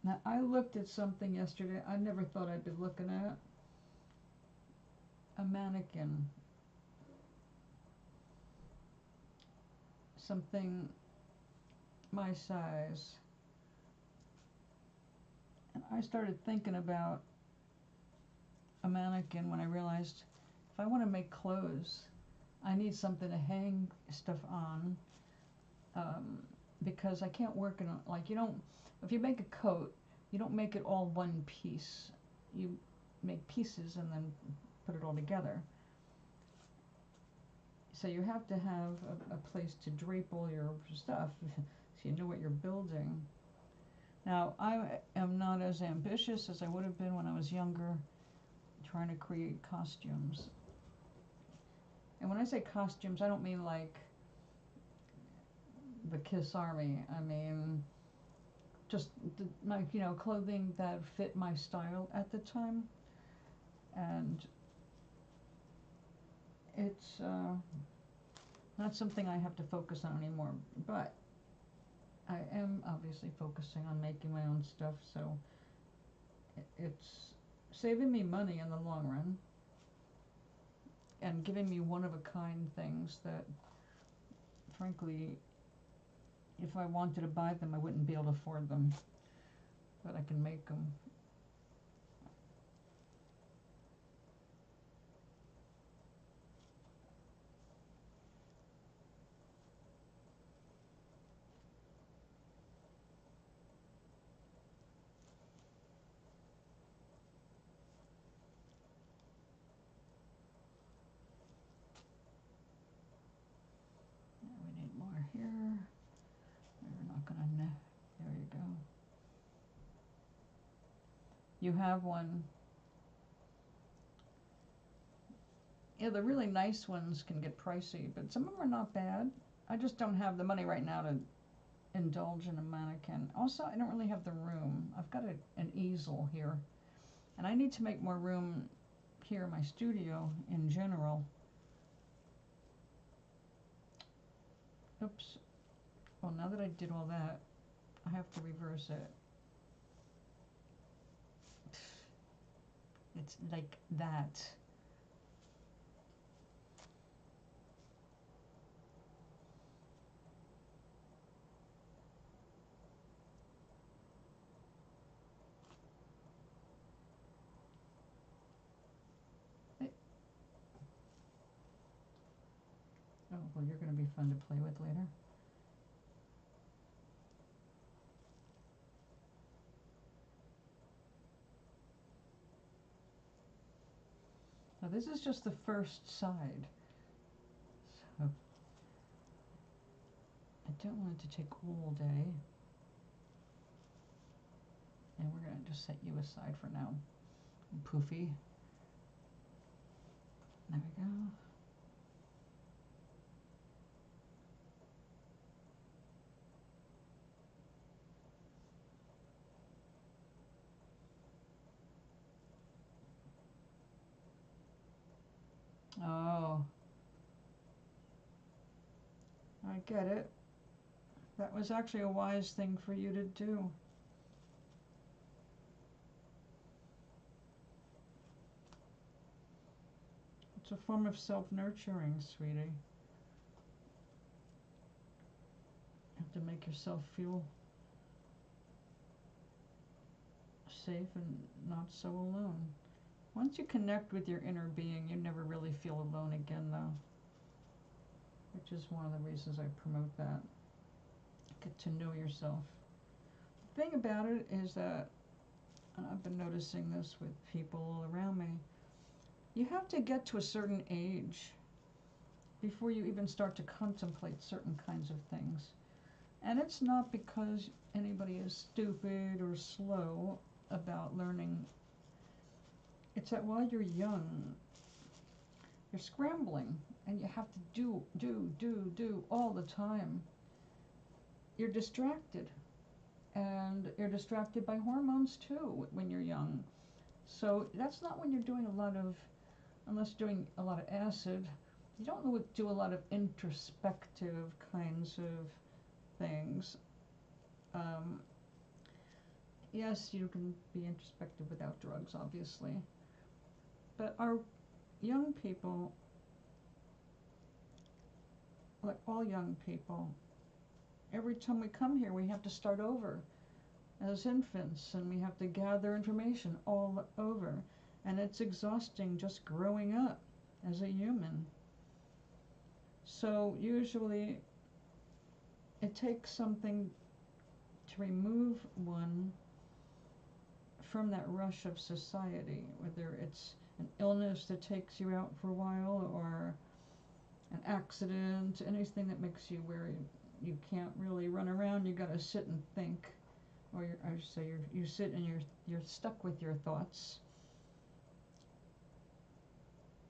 Now I looked at something yesterday I never thought I'd be looking at. A mannequin. something my size, and I started thinking about a mannequin when I realized if I want to make clothes, I need something to hang stuff on, because I can't work in like, you don't, if you make a coat, you don't make it all one piece. You make pieces and then put it all together. So you have to have a place to drape all your stuff so you know what you're building. Now, I am not as ambitious as I would have been when I was younger, trying to create costumes. And when I say costumes, I don't mean like the Kiss Army. I mean just like, you know, clothing that fit my style at the time. And it's not something I have to focus on anymore. But I am obviously focusing on making my own stuff, so it's saving me money in the long run and giving me one-of-a-kind things that, frankly, if I wanted to buy them, I wouldn't be able to afford them, but I can make them. We need more here. We're not gonna, there you go. You have one. Yeah, the really nice ones can get pricey, but some of them are not bad. I just don't have the money right now to indulge in a mannequin. Also, I don't really have the room. I've got an easel here, and I need to make more room here in my studio in general. Oops. Well, now that I did all that, I have to reverse it. It's like that. Oh, well, you're going to be fun to play with later. Now, this is just the first side. So, I don't want it to take all day. And we're going to just set you aside for now. Poofy. There we go. Oh, I get it. That was actually a wise thing for you to do. It's a form of self-nurturing, sweetie. You have to make yourself feel safe and not so alone. Once you connect with your inner being, you never really feel alone again, though. Which is one of the reasons I promote that. Get to know yourself. The thing about it is that, and I've been noticing this with people all around me, you have to get to a certain age before you even start to contemplate certain kinds of things. And it's not because anybody is stupid or slow about learning. It's that while you're young, you're scrambling and you have to do all the time. You're distracted. And you're distracted by hormones too when you're young. So that's not when you're doing a lot of, unless you're doing a lot of acid, you don't do a lot of introspective kinds of things. Yes, you can be introspective without drugs, obviously. But our young people like all young people, every time we come here we have to start over as infants, and we have to gather information all over, and it's exhausting just growing up as a human. So usually it takes something to remove one from that rush of society, whether it's an illness that takes you out for a while, or an accident, anything that makes you where you can't really run around, you gotta sit and think, or you sit and you're stuck with your thoughts.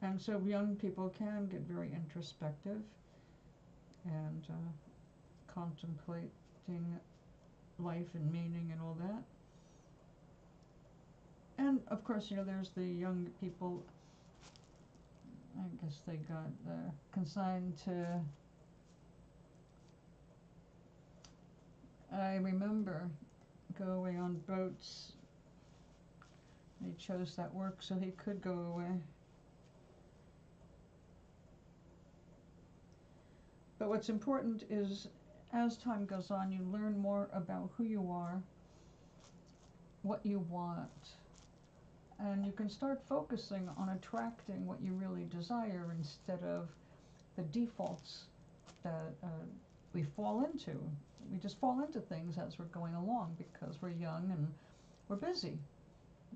And so young people can get very introspective and contemplating life and meaning and all that. And of course, there's the young people, I guess they got consigned to, I remember going on boats. He chose that work so he could go away. But what's important is, as time goes on, you learn more about who you are, what you want, and you can start focusing on attracting what you really desire instead of the defaults that we fall into. We just fall into things as we're going along because we're young and we're busy.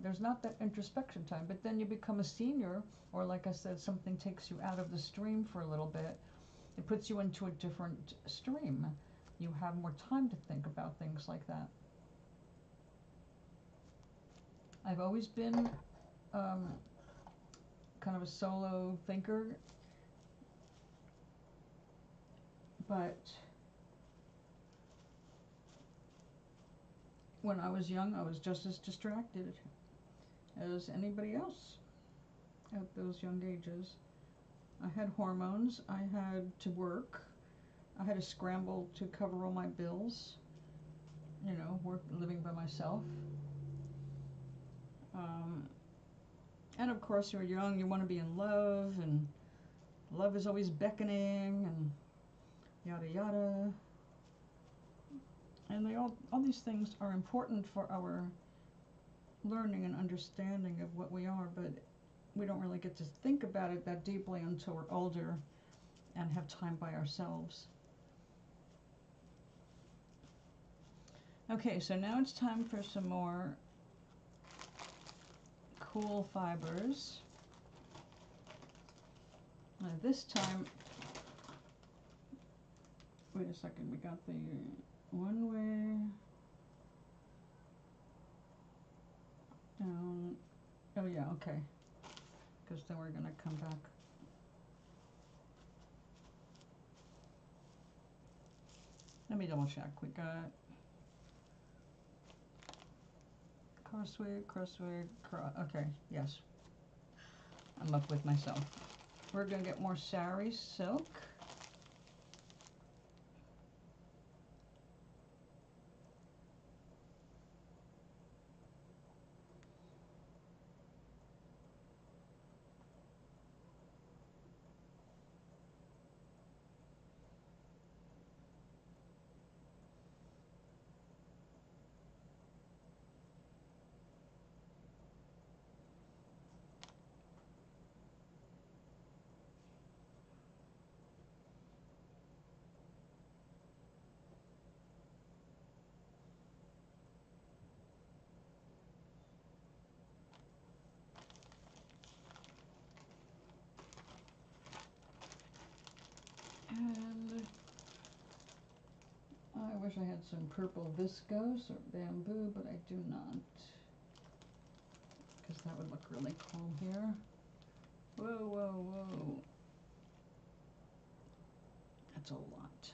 There's not that introspection time, but then you become a senior, or like I said, something takes you out of the stream for a little bit. It puts you into a different stream. You have more time to think about things like that. I've always been kind of a solo thinker, but when I was young, I was just as distracted as anybody else at those young ages. I had hormones, I had to work, I had to scramble to cover all my bills, living by myself. And of course, you're young, you want to be in love, and love is always beckoning, and yada yada. And all these things are important for our learning and understanding of what we are, but we don't really get to think about it that deeply until we're older and have time by ourselves. Okay, so now it's time for some more cool fibers. Now this time, wait a second, we got the one way down. Oh yeah, okay, because then we're gonna come back. Let me double check. We got crossway, okay, yes. I'm up with myself. We're gonna get more sari silk. And I wish I had some purple viscose or bamboo, but I do not, because that would look really cool here. Whoa, whoa, whoa. That's a lot.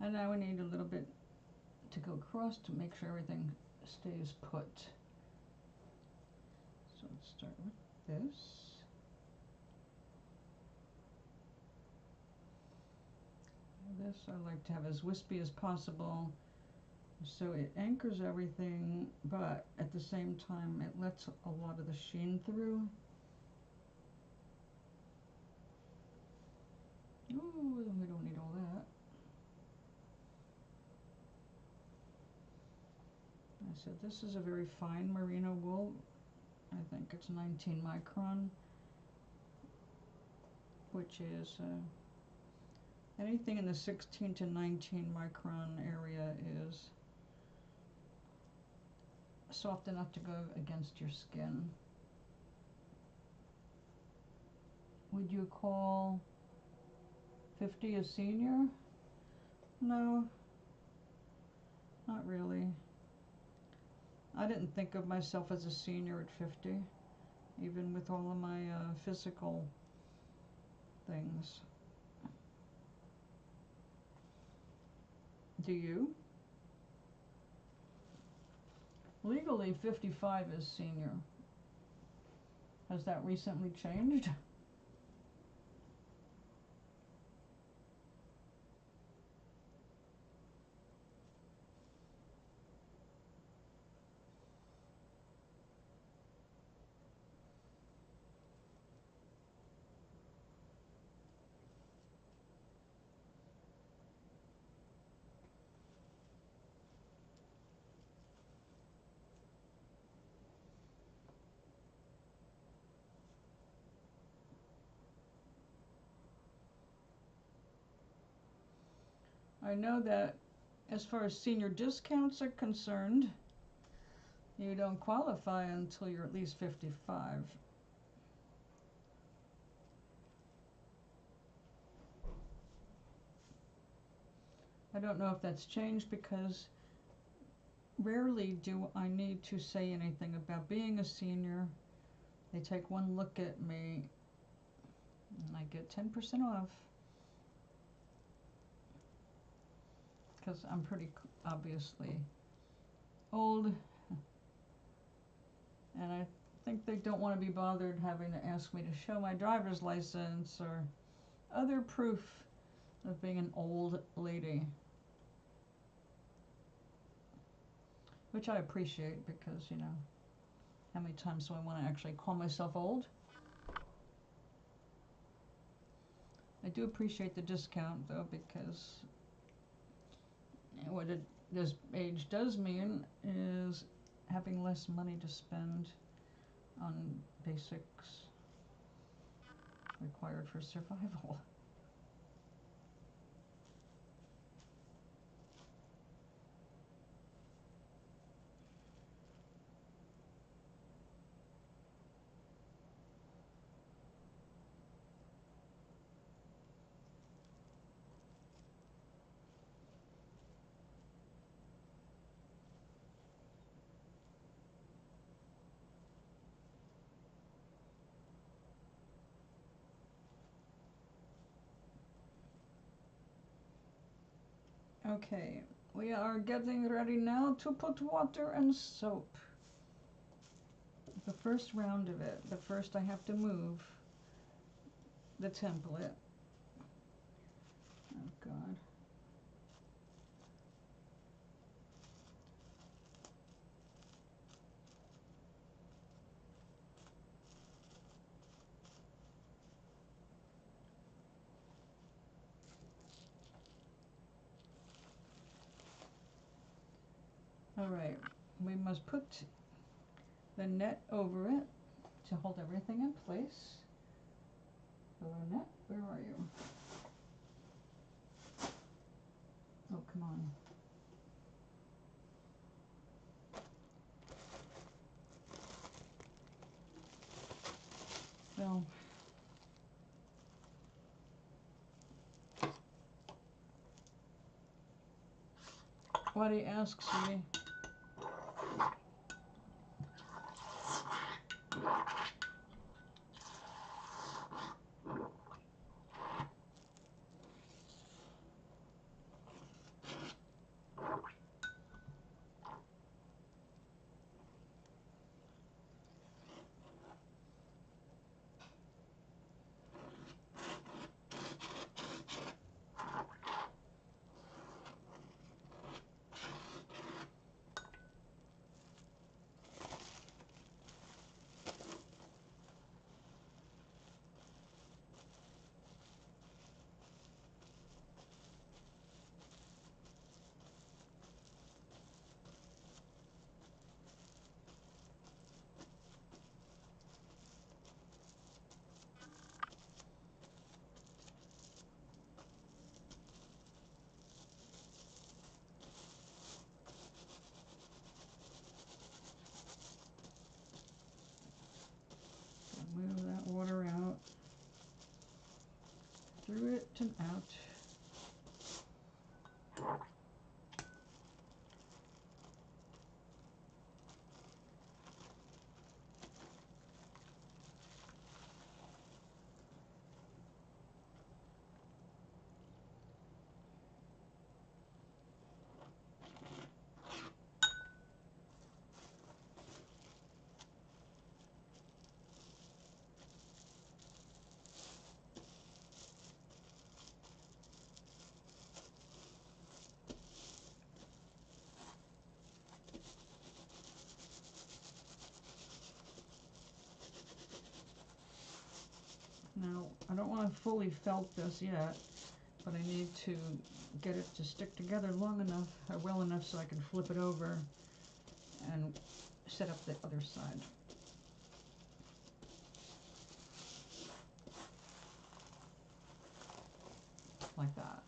And now we need a little bit to go across to make sure everything stays put. So let's start with this. This I like to have as wispy as possible so it anchors everything, but at the same time it lets a lot of the sheen through. Ooh, we don't need all that. I said this is a very fine merino wool. I think it's 19 micron, which is anything in the 16 to 19 micron area is soft enough to go against your skin. Would you call 50 a senior? No, not really. I didn't think of myself as a senior at 50, even with all of my physical things. Do you? Legally, 55 is senior. Has that recently changed? I know that as far as senior discounts are concerned, you don't qualify until you're at least 55. I don't know if that's changed because rarely do I need to say anything about being a senior. They take one look at me and I get 10% off. Because I'm pretty obviously old, and I think they don't want to be bothered having to ask me to show my driver's license or other proof of being an old lady, which I appreciate because, you know, how many times do I want to actually call myself old? I do appreciate the discount though, because what this age does mean is having less money to spend on basics required for survival. Okay, we are getting ready now to put water and soap. The first round of it, the first I have to move the template. Oh God. All right, we must put the net over it to hold everything in place. Hello, net, where are you? Oh, come on. Well, what he asks me. and out. Now, I don't want to fully felt this yet, but I need to get it to stick together long enough, or well enough so I can flip it over and set up the other side. Like that.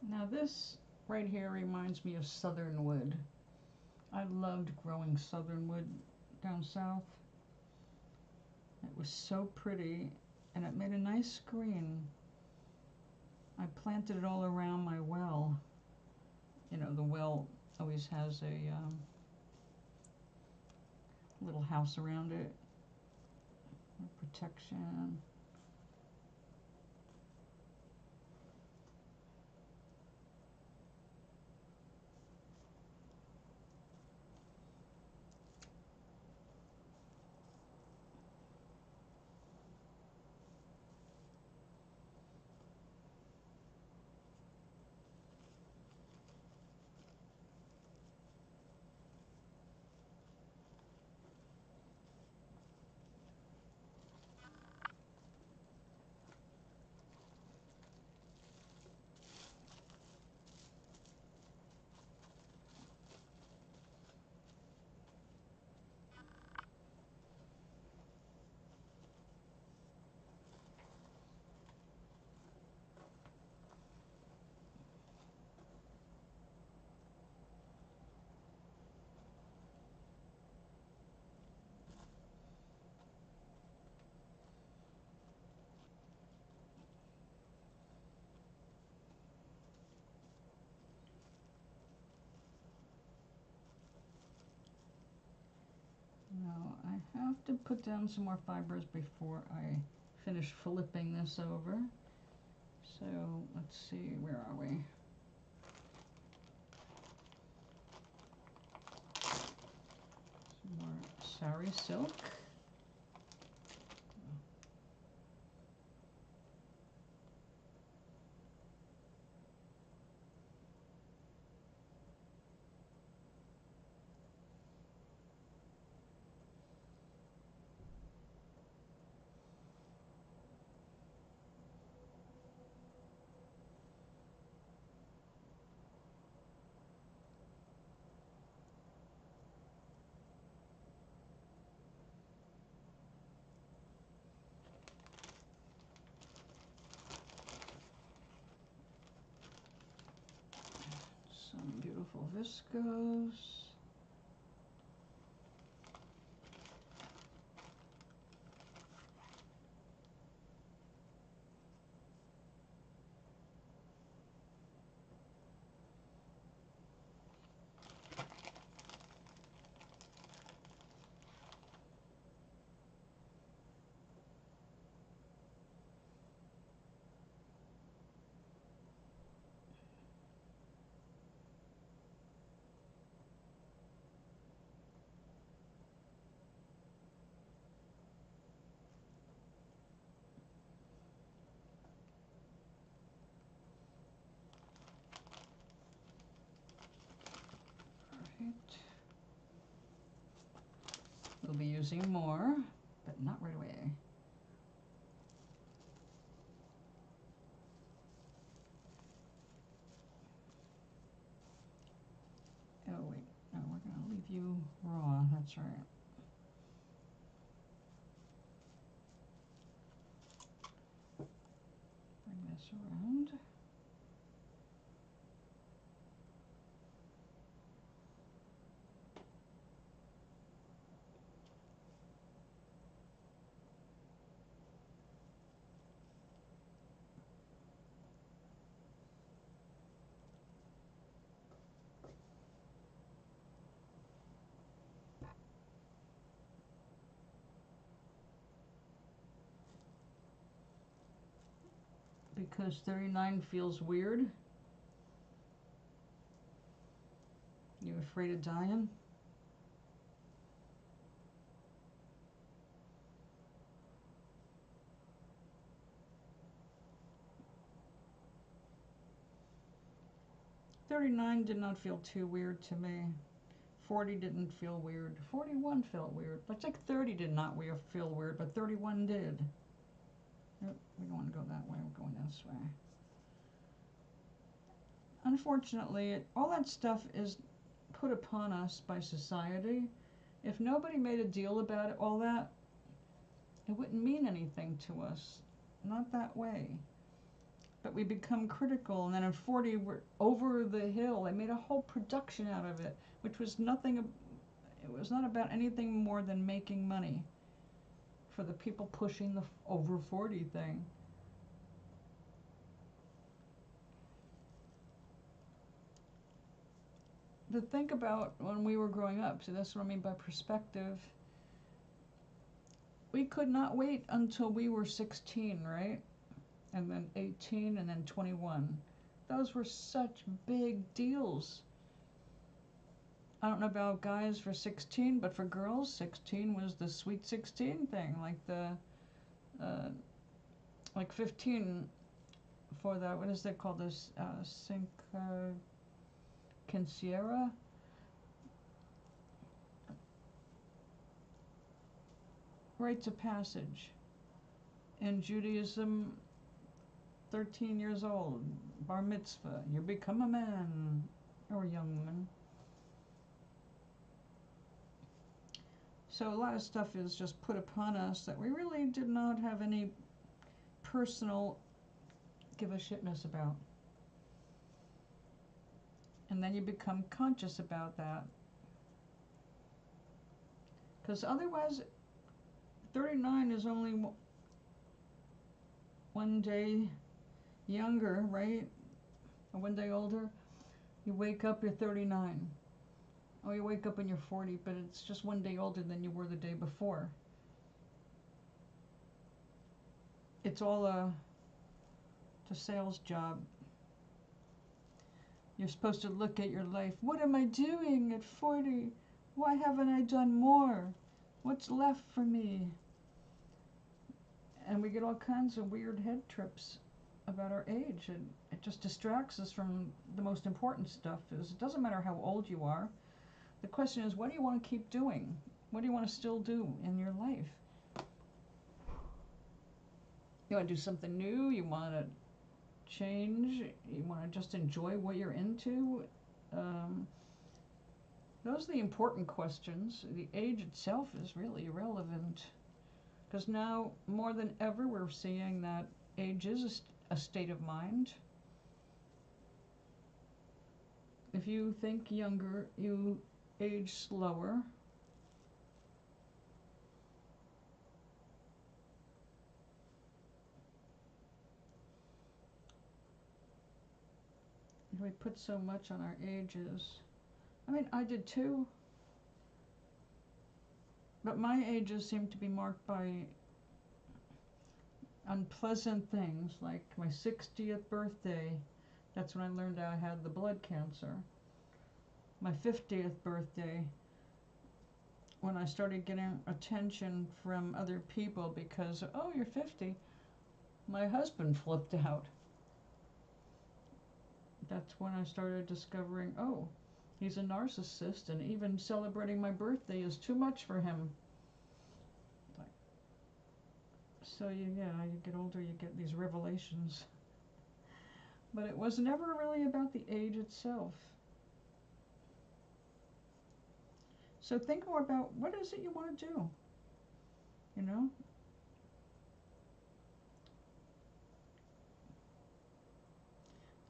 Now this right here reminds me of southern wood. I loved growing southern wood down south. It was so pretty, and it made a nice screen. I planted it all around my well. You know, the well always has a little house around it for protection. Now I have to put down some more fibers before I finish flipping this over. So let's see, where are we? Some more sari silk. some beautiful viscose. We'll be using more, but not right away. Oh wait, no, we're gonna leave you raw, that's right. Bring this around. Because 39 feels weird. You afraid of dying? "39 did not feel too weird to me. 40 didn't feel weird. 41 felt weird. It's like 30 did not feel weird, but 31 did. Nope, we don't want to go that way. We're going this way. Unfortunately, all that stuff is put upon us by society. If nobody made a deal about it, all that, it wouldn't mean anything to us. Not that way. But we become critical, and then in 40 we're over the hill. They made a whole production out of it, which was nothing, it was not about anything more than making money for the people pushing the over 40 thing. To think about when we were growing up, so that's what I mean by perspective. We could not wait until we were 16, right? And then 18, and then 21. Those were such big deals. I don't know about guys for 16, but for girls, 16 was the sweet 16 thing, like 15 for that, what is that called, this, quinceañera? Rites of passage. In Judaism, 13 years old, bar mitzvah, you become a man or a young woman. So a lot of stuff is just put upon us that we really did not have any personal give a shitness about. And then you become conscious about that. Because otherwise, 39 is only one day younger, right? Or one day older. You wake up, you're 39. Or you wake up and you're 40, but it's just one day older than you were the day before. It's all a sales job. You're supposed to look at your life. What am I doing at 40? Why haven't I done more? What's left for me? And we get all kinds of weird head trips about our age, and it just distracts us from the most important stuff. It doesn't matter how old you are. The question is, what do you want to keep doing? What do you want to still do in your life? You want to do something new? You want to change? You want to just enjoy what you're into? Those are the important questions. The age itself is really irrelevant. Because now, more than ever, we're seeing that age is a state of mind. If you think younger, you age slower. We put so much on our ages. I mean, I did too. But my ages seem to be marked by unpleasant things, like my 60th birthday. That's when I learned I had the blood cancer. My 50th birthday, when I started getting attention from other people because, oh, you're 50. My husband flipped out. That's when I started discovering, oh, he's a narcissist, and even celebrating my birthday is too much for him. So you get older, you get these revelations. But it was never really about the age itself. So think more about what is it you want to do, you know?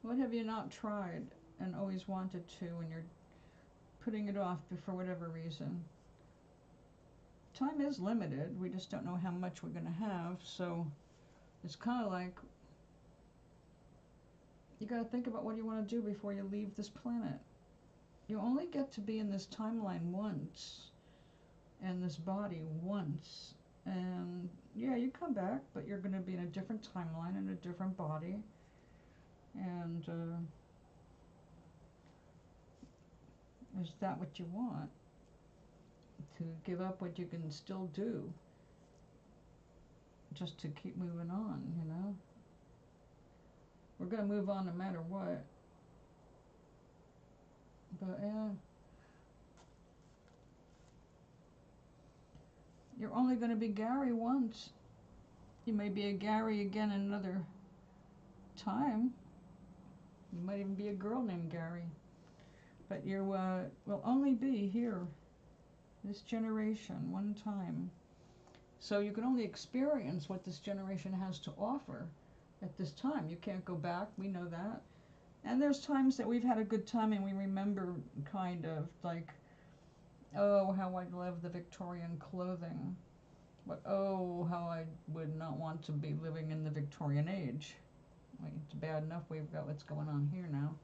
What have you not tried and always wanted to, and you're putting it off for whatever reason? Time is limited. We just don't know how much we're going to have. So it's kind of like you got to think about what you want to do before you leave this planet. You only get to be in this timeline once, and this body once. And yeah, you come back, but you're going to be in a different timeline, in a different body. And is that what you want? To give up what you can still do just to keep moving on, you know? We're going to move on no matter what. But yeah, you're only going to be Gary once. You may be a Gary again another time. You might even be a girl named Gary. But you will only be here, this generation, one time. So you can only experience what this generation has to offer at this time. You can't go back, we know that. And there's times that we've had a good time and we remember kind of like, oh, how I love the Victorian clothing. But oh, how I would not want to be living in the Victorian age. Like, it's bad enough we've got what's going on here now.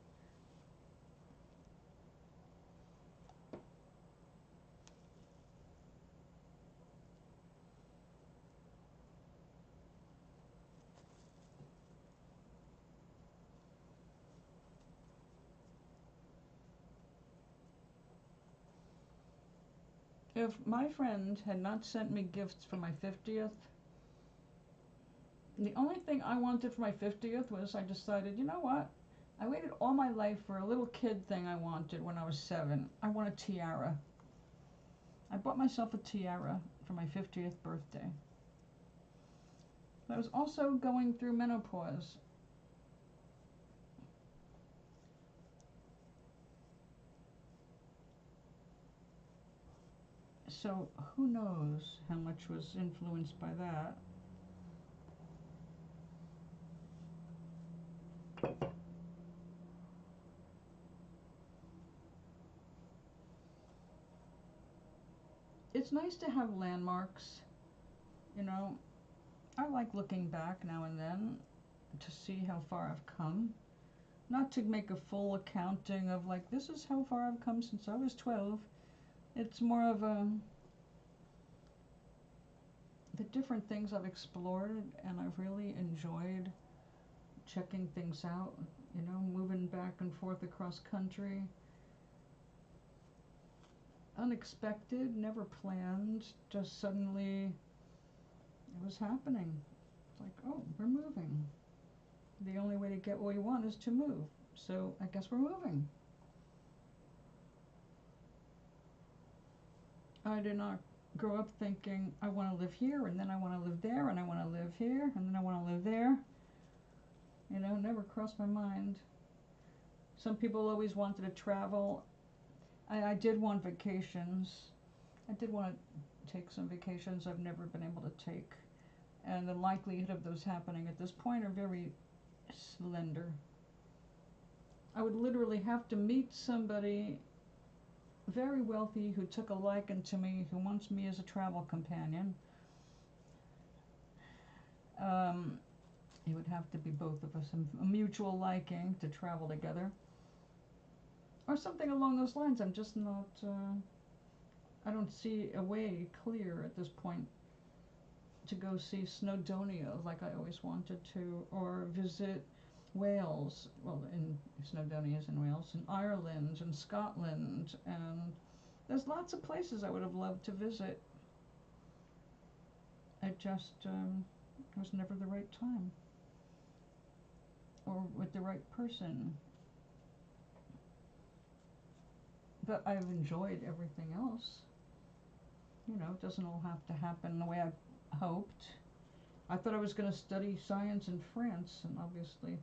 If my friend had not sent me gifts for my 50th, the only thing I wanted for my 50th was I decided, you know what? I waited all my life for a little kid thing I wanted when I was 7. I want a tiara. I bought myself a tiara for my 50th birthday. I was also going through menopause. So who knows how much was influenced by that. It's nice to have landmarks, you know. I like looking back now and then to see how far I've come. Not to make a full accounting of like, this is how far I've come since I was 12. It's more of the different things I've explored, and I've really enjoyed checking things out, you know, moving back and forth across country. Unexpected, never planned, just suddenly it was happening. It's like, oh, we're moving. The only way to get what we want is to move. So I guess we're moving. I did not grow up thinking I want to live here, and then I want to live there, and I want to live here, and then I want to live there. You know, never crossed my mind. Some people always wanted to travel. I did want vacations. I did want to take some vacations I've never been able to take. And the likelihood of those happening at this point are very slender. I would literally have to meet somebody very wealthy who took a liking to me, who wants me as a travel companion. It would have to be both of us, a mutual liking to travel together. Or something along those lines. I'm just not, I don't see a way clear at this point to go see Snowdonia like I always wanted to, or visit Wales. Well, in Snowdonia's in Wales, and Ireland, and Scotland, and there's lots of places I would have loved to visit. It just was never the right time, or with the right person. But I've enjoyed everything else. You know, it doesn't all have to happen the way I hoped. I thought I was going to study science in France, and obviously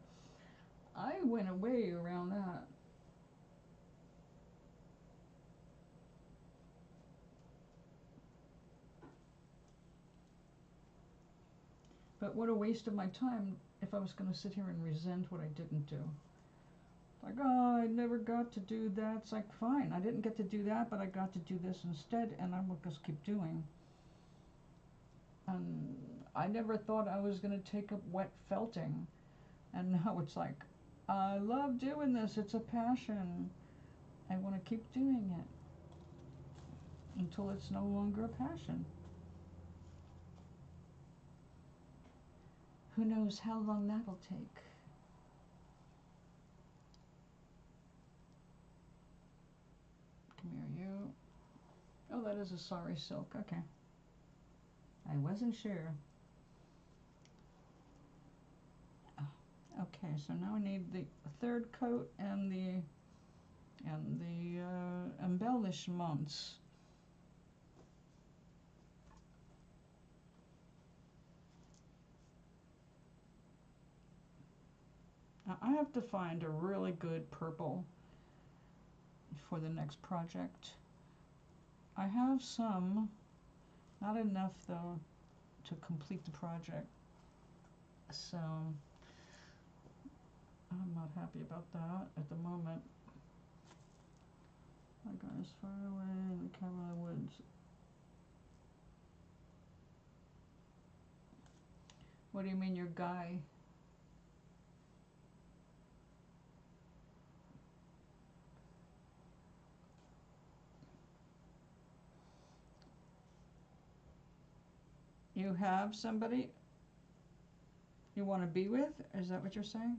I went away around that. But what a waste of my time if I was going to sit here and resent what I didn't do. Like, oh, I never got to do that. It's like, fine, I didn't get to do that, but I got to do this instead, and I will just keep doing. And I never thought I was going to take up wet felting. And now it's like, I love doing this. It's a passion. I want to keep doing it until it's no longer a passion. Who knows how long that'll take? Come here, you. Oh, that is a sorry silk. Okay. I wasn't sure. Okay, so now I need the third coat and the embellishments. Now I have to find a really good purple for the next project. I have some, not enough though to complete the project, so I'm not happy about that at the moment. My guy is far away in the Caroline Woods. What do you mean, your guy? You have somebody you want to be with? Is that what you're saying?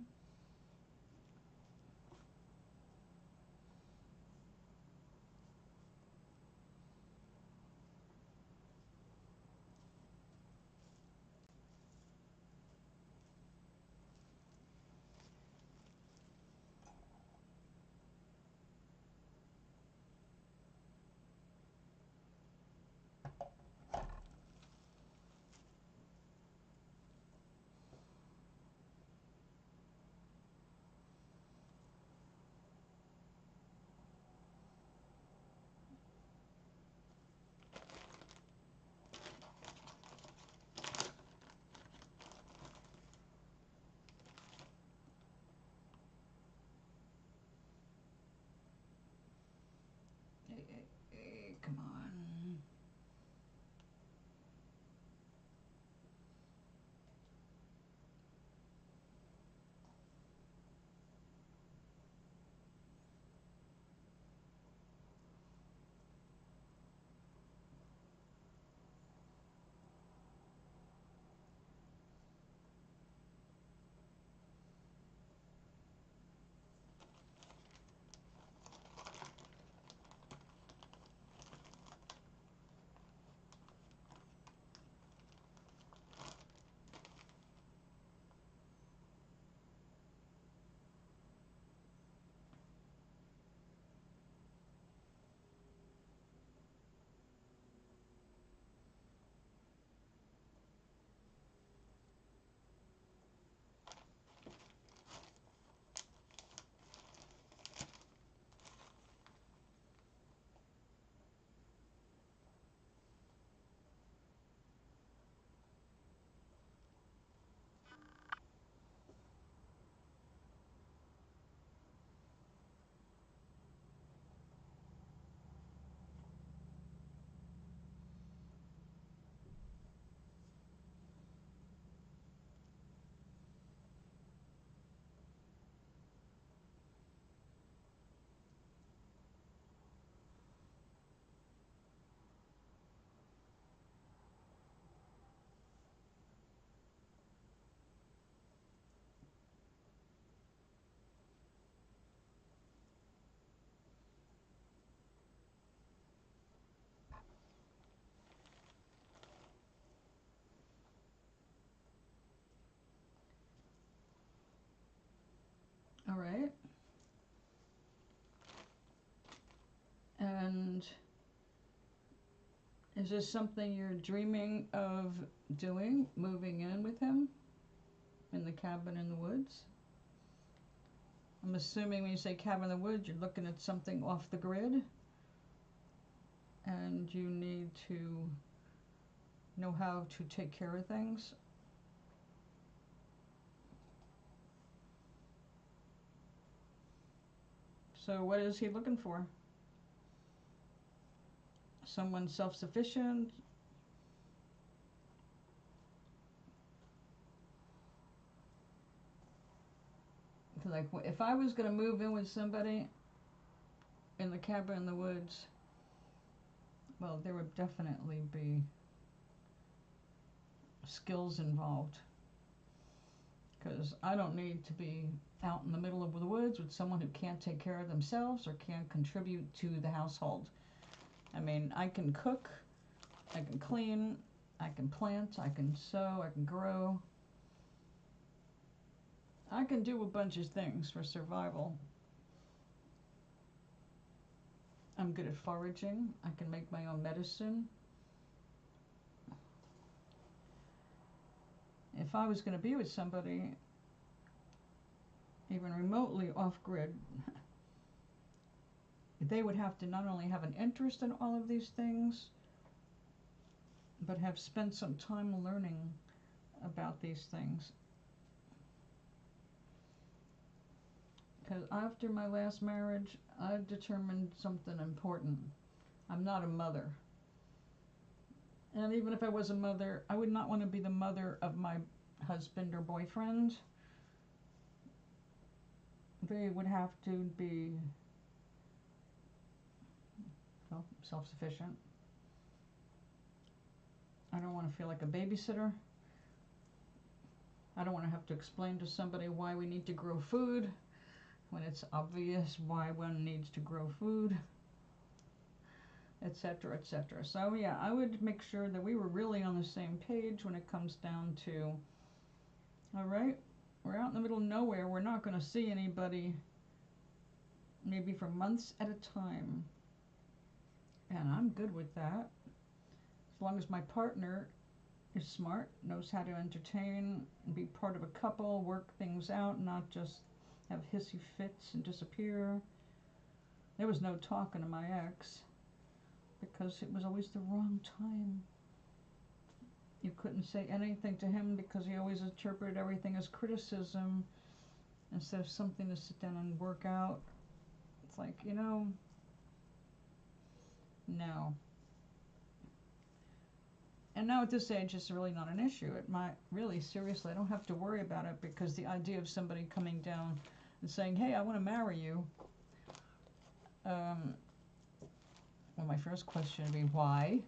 right. And is this something you're dreaming of doing, moving in with him in the cabin in the woods? I'm assuming when you say cabin in the woods, you're looking at something off the grid, and you need to know how to take care of things. So what is he looking for? Someone self-sufficient? Like, if I was going to move in with somebody in the cabin in the woods, well, there would definitely be skills involved. Because I don't need to be out in the middle of the woods with someone who can't take care of themselves or can't contribute to the household. I mean, I can cook, I can clean, I can plant, I can sow, I can grow. I can do a bunch of things for survival. I'm good at foraging. I can make my own medicine. If I was going to be with somebody, even remotely off-grid, they would have to not only have an interest in all of these things, but have spent some time learning about these things. Because after my last marriage, I determined something important. I'm not a mother. And even if I was a mother, I would not want to be the mother of my husband or boyfriend. They would have to be, well, self-sufficient. I don't want to feel like a babysitter. I don't want to have to explain to somebody why we need to grow food when it's obvious why one needs to grow food, etc., etc. So yeah, I would make sure that we were really on the same page when it comes down to, all right, we're out in the middle of nowhere, we're not going to see anybody maybe for months at a time, and I'm good with that as long as my partner is smart, knows how to entertain and be part of a couple, work things out, not just have hissy fits and disappear. There was no talking to my ex because it was always the wrong time. You couldn't say anything to him because he always interpreted everything as criticism instead of something to sit down and work out. It's like, you know, no. And now at this age, it's really not an issue. It might really, seriously, I don't have to worry about it because the idea of somebody coming down and saying, hey, I want to marry you. Well, my first question would be, why?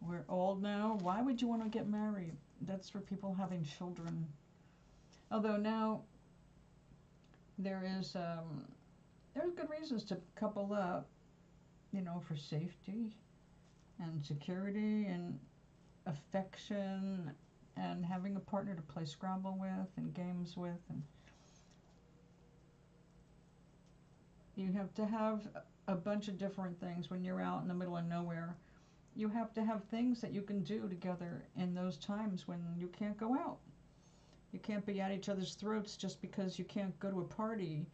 We're old now. Why would you want to get married? That's for people having children. Although now there's good reasons to couple up, you know, for safety and security and affection and having a partner to play Scrabble with and games with. And you have to have a bunch of different things when you're out in the middle of nowhere. You have to have things that you can do together in those times when you can't go out. You can't be at each other's throats just because you can't go to a party.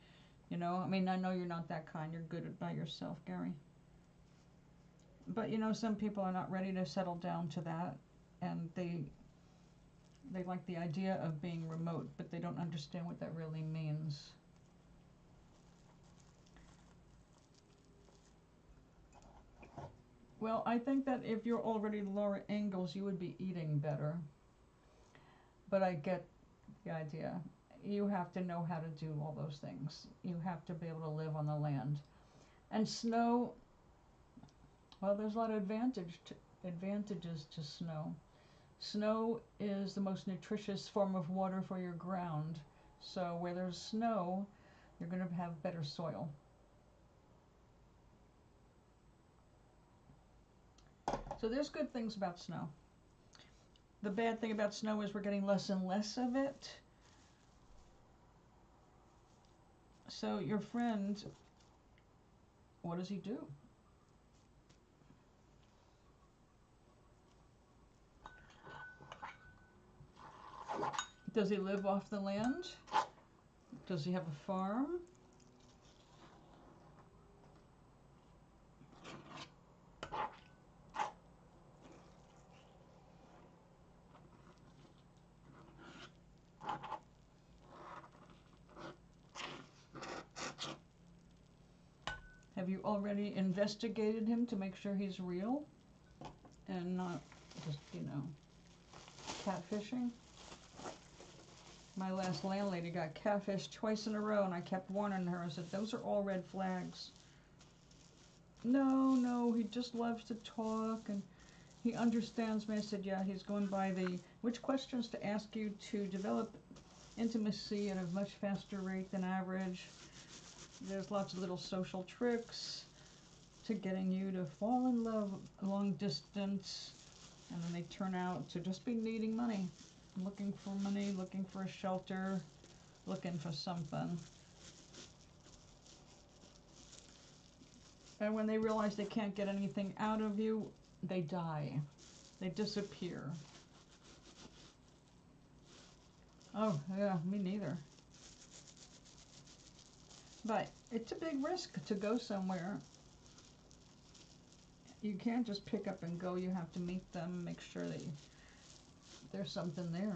You know, I mean, I know you're not that kind. You're good by yourself, Gary. But, you know, some people are not ready to settle down to that. And they like the idea of being remote, but they don't understand what that really means. Well, I think that if you're already Laura Ingalls, you would be eating better. But I get the idea. You have to know how to do all those things. You have to be able to live on the land. And snow, well, there's a lot of advantages to snow. Snow is the most nutritious form of water for your ground. So where there's snow, you're going to have better soil. So there's good things about snow. The bad thing about snow is we're getting less and less of it. So your friend, what does he do? Does he live off the land? Does he have a farm? Have you already investigated him to make sure he's real and not just, catfishing? My last landlady got catfished twice in a row, and I kept warning her. I said, those are all red flags. No, he just loves to talk, and he understands me. I said, yeah, he's going by which questions to ask you to develop intimacy at a much faster rate than average. There's lots of little social tricks to getting you to fall in love long distance, and then they turn out to just be needing money, looking for money, looking for a shelter, looking for something. And when they realize they can't get anything out of you, they die. They disappear. Oh, yeah, me neither. But it's a big risk to go somewhere. You can't just pick up and go. You have to meet them, make sure that there's something there,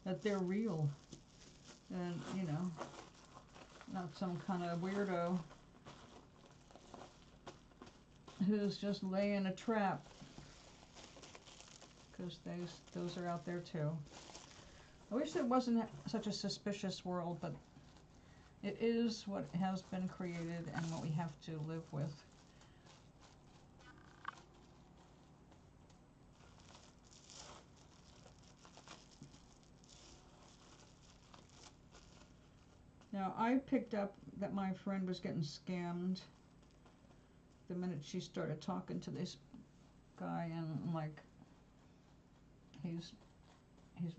that they're real, and, not some kind of weirdo who's just laying a trap, because those are out there too. I wish it wasn't such a suspicious world, but it is what has been created and what we have to live with. Now, I picked up that my friend was getting scammed the minute she started talking to this guy, and I'm like, he's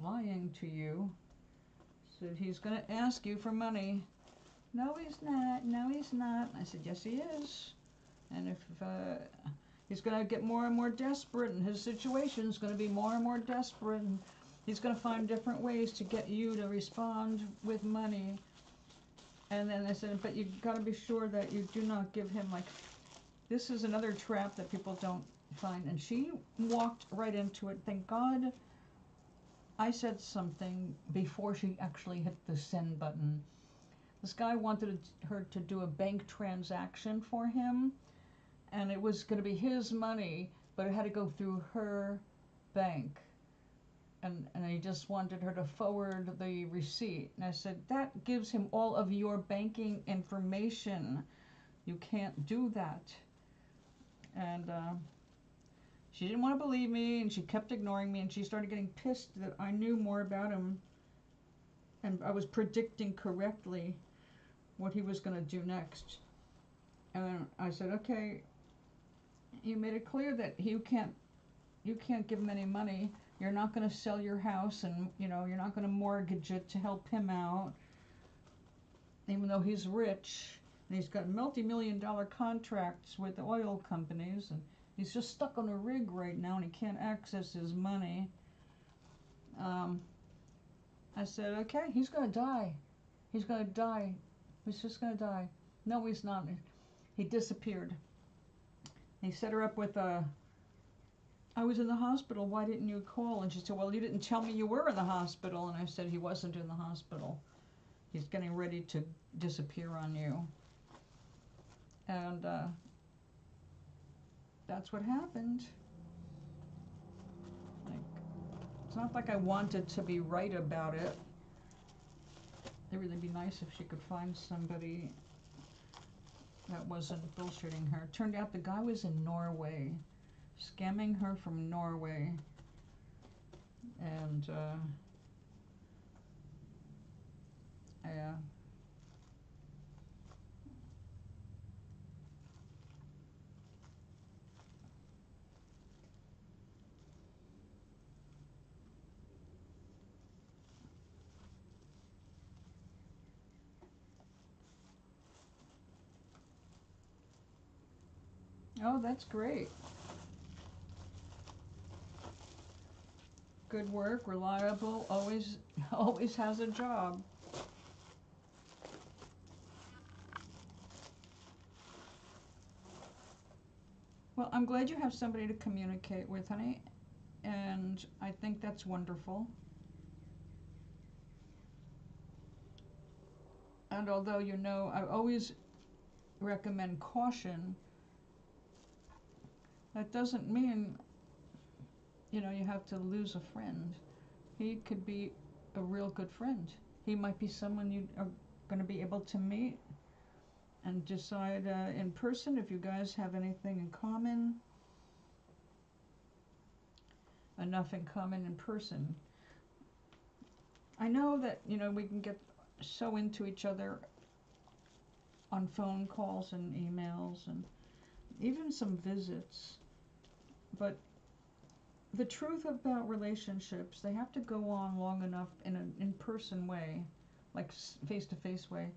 lying to you. Said he's gonna ask you for money. No, he's not. No, he's not. I said, yes, he is. And if he's gonna get more and more desperate, and his situation's gonna be more and more desperate, and he's gonna find different ways to get you to respond with money. And then I said, but you gotta be sure that you do not give him, this is another trap that people don't find. And she walked right into it. Thank God I said something before she actually hit the send button. This guy wanted her to do a bank transaction for him, and it was gonna be his money, but it had to go through her bank. And he just wanted her to forward the receipt. And I said, that gives him all of your banking information. You can't do that. And she didn't want to believe me, and she kept ignoring me, and she started getting pissed that I knew more about him, and I was predicting correctly what he was going to do next. And then I said, okay, you made it clear that you can't give him any money. You're not going to sell your house, and you're not going to mortgage it to help him out, even though he's rich and he's got multi-million-dollar contracts with the oil companies, and he's just stuck on a rig right now, and he can't access his money. I said, okay, he's going to die. He's going to die. He's just going to die. No, he's not. He disappeared. He set her up with I was in the hospital, why didn't you call? And she said, well, you didn't tell me you were in the hospital. And I said, he wasn't in the hospital. He's getting ready to disappear on you. And that's what happened. It's not like I wanted to be right about it. It'd really be nice if she could find somebody that wasn't bullshitting her. Turned out the guy was in Norway, scamming her from Norway. And yeah. Oh, that's great. Good work, reliable, always always has a job. Well, I'm glad you have somebody to communicate with, honey, and I think that's wonderful. And although I always recommend caution, that doesn't mean you have to lose a friend. He could be a real good friend. He might be someone you are going to be able to meet and decide in person if you guys have anything in common, enough in common in person. I know that, we can get so into each other on phone calls and emails and even some visits, but the truth about relationships, they have to go on long enough in an in-person way, like face-to-face way,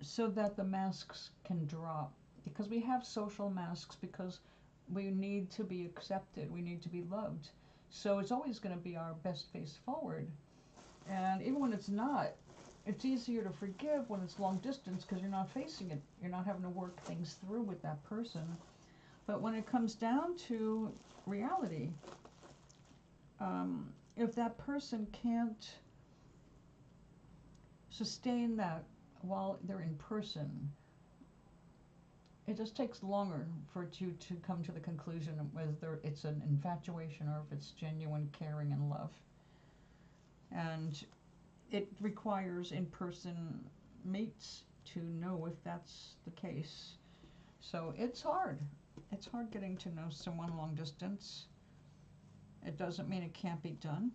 so that the masks can drop. Because we have social masks because we need to be accepted, we need to be loved. So it's always going to be our best face forward. And even when it's not, it's easier to forgive when it's long distance because you're not facing it. You're not having to work things through with that person. But when it comes down to reality, if that person can't sustain that while they're in person, it just takes longer for you to come to the conclusion of whether it's an infatuation or if it's genuine caring and love. And it requires in-person meets to know if that's the case. So it's hard. It's hard getting to know someone long distance. It doesn't mean it can't be done.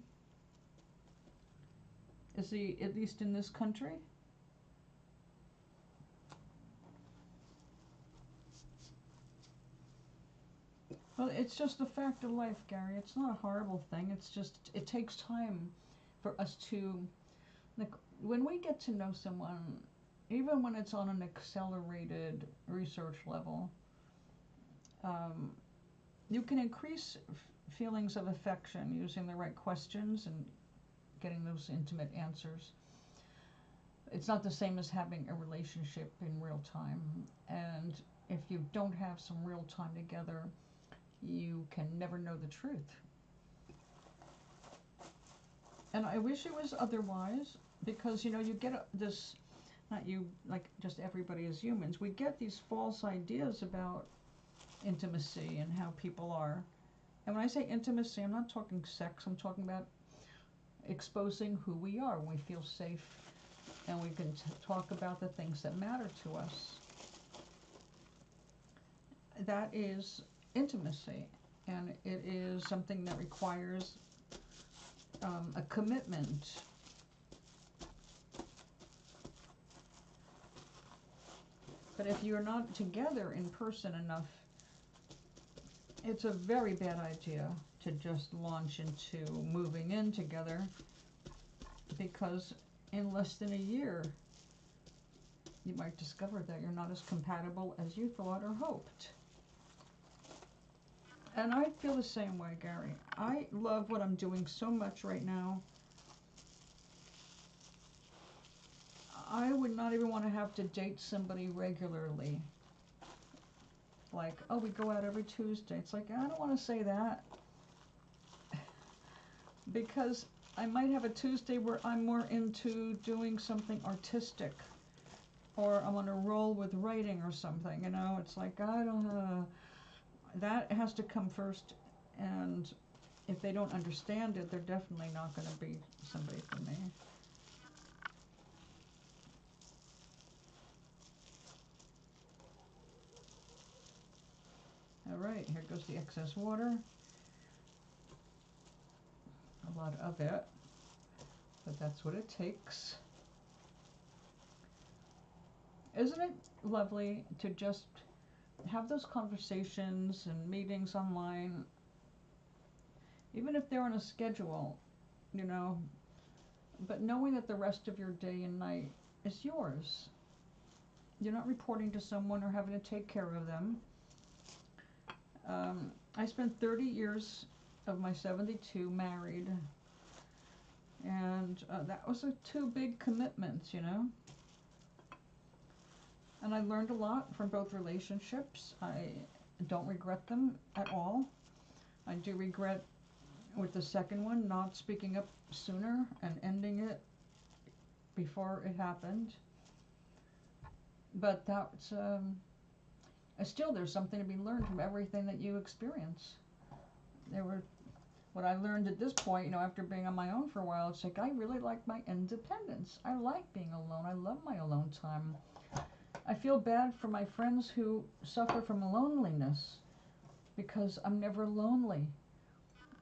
Is he at least in this country? Well, it's just a fact of life, Gary. It's not a horrible thing. It's just, it takes time for us to, like, when we get to know someone, even when it's on an accelerated research level, you can increase feelings of affection using the right questions and getting those intimate answers. It's not the same as having a relationship in real time. And if you don't have some real time together, you can never know the truth. And I wish it was otherwise, because you get this, not you, like just everybody as humans, we get these false ideas about intimacy and how people are. And when I say intimacy, I'm not talking sex, I'm talking about exposing who we are when we feel safe and we can talk about the things that matter to us. That is intimacy, and it is something that requires a commitment. But if you're not together in person enough, it's a very bad idea to just launch into moving in together, because in less than a year you might discover that you're not as compatible as you thought or hoped. And I feel the same way, Gary. I love what I'm doing so much right now. I would not even want to have to date somebody regularly. Like, oh, we go out every Tuesday. It's like, I don't want to say that. Because I might have a Tuesday where I'm more into doing something artistic. Or I'm on a roll with writing or something, It's like, I don't know. That has to come first. And if they don't understand it, they're definitely not going to be somebody for me. All right, here goes the excess water. A lot of it, but that's what it takes. Isn't it lovely to just have those conversations and meetings online, even if they're on a schedule, but knowing that the rest of your day and night is yours. You're not reporting to someone or having to take care of them. I spent 30 years of my 72 married, and that was two big commitments, you know. And I learned a lot from both relationships. I don't regret them at all. I do regret with the second one not speaking up sooner and ending it before it happened. But that's still, there's something to be learned from everything that you experience. What I learned at this point, you know, after being on my own for a while, it's like I really like my independence. I like being alone. I love my alone time. I feel bad for my friends who suffer from loneliness because I'm never lonely.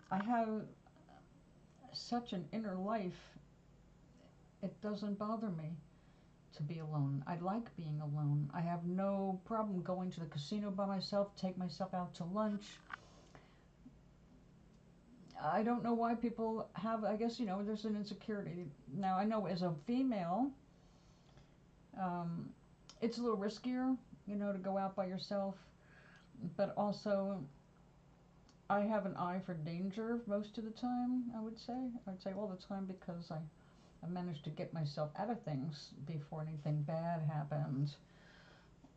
I have such an inner life, it doesn't bother me to be alone. I like being alone. I have no problem going to the casino by myself, take myself out to lunch. I don't know why people have, I guess, you know, there's an insecurity. Now, I know as a female, it's a little riskier, you know, to go out by yourself. But also, I have an eye for danger most of the time, I would say. I'd say all the time because I managed to get myself out of things before anything bad happened.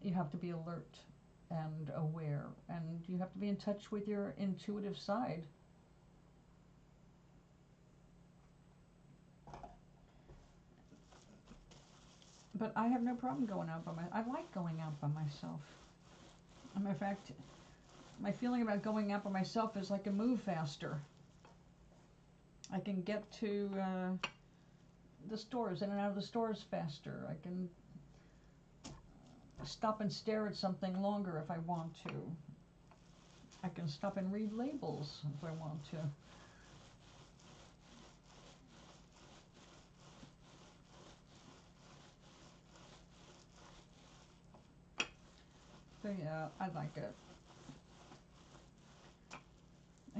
You have to be alert and aware, and you have to be in touch with your intuitive side. But I have no problem going out by myself. I like going out by myself. As a matter of fact, my feeling about going out by myself is I can move faster. I can get to the stores, in and out of the stores faster. I can stop and stare at something longer if I want to. I can stop and read labels if I want to. So yeah, I like it.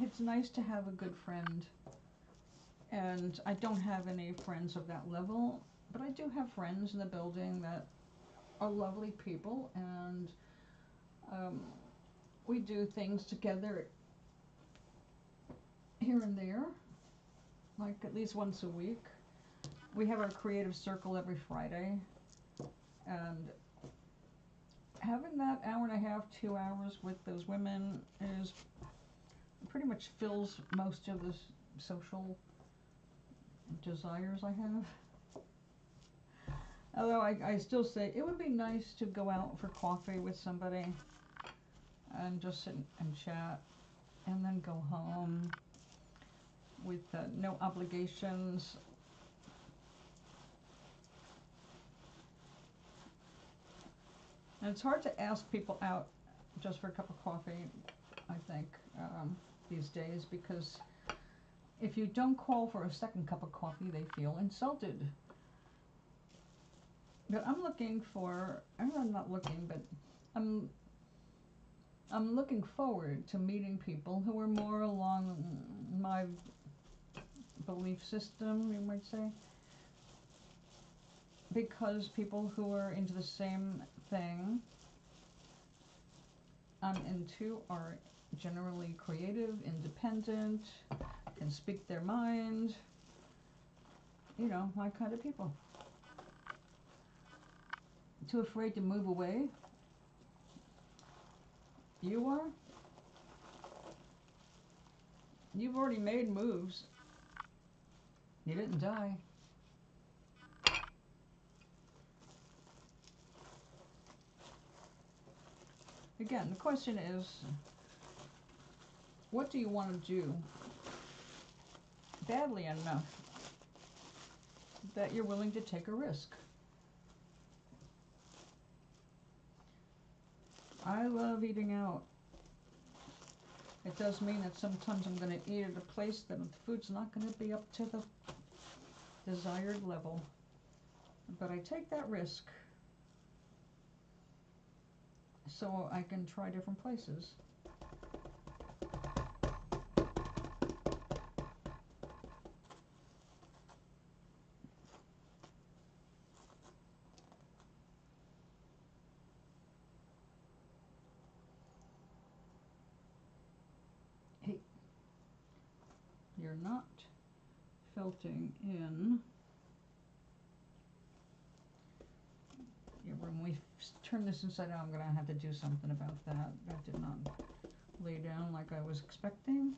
It's nice to have a good friend, and I don't have any friends of that level, but I do have friends in the building that are lovely people, and we do things together here and there, like at least once a week. We have our creative circle every Friday, and having that hour and a half, 2 hours with those women is pretty much fills most of the social desires I have. Although I still say it would be nice to go out for coffee with somebody and just sit and chat and then go home with no obligations. And it's hard to ask people out just for a cup of coffee, I think, these days, because if you don't call for a second cup of coffee, they feel insulted. But I'm looking for, I'm not looking, but I'm looking forward to meeting people who are more along my belief system, you might say. Because people who are into the same thing I'm into are generally creative, independent, can speak their mind, you know, my kind of people. Too afraid to move away? You are? You've already made moves. You didn't die. Again, the question is, what do you want to do badly enough that you're willing to take a risk? I love eating out. It does mean that sometimes I'm going to eat at a place that the food's not going to be up to the desired level. But I take that risk so I can try different places. you're not felting in. Yeah, when we turn this inside out, I'm going to have to do something about that. That did not lay down like I was expecting.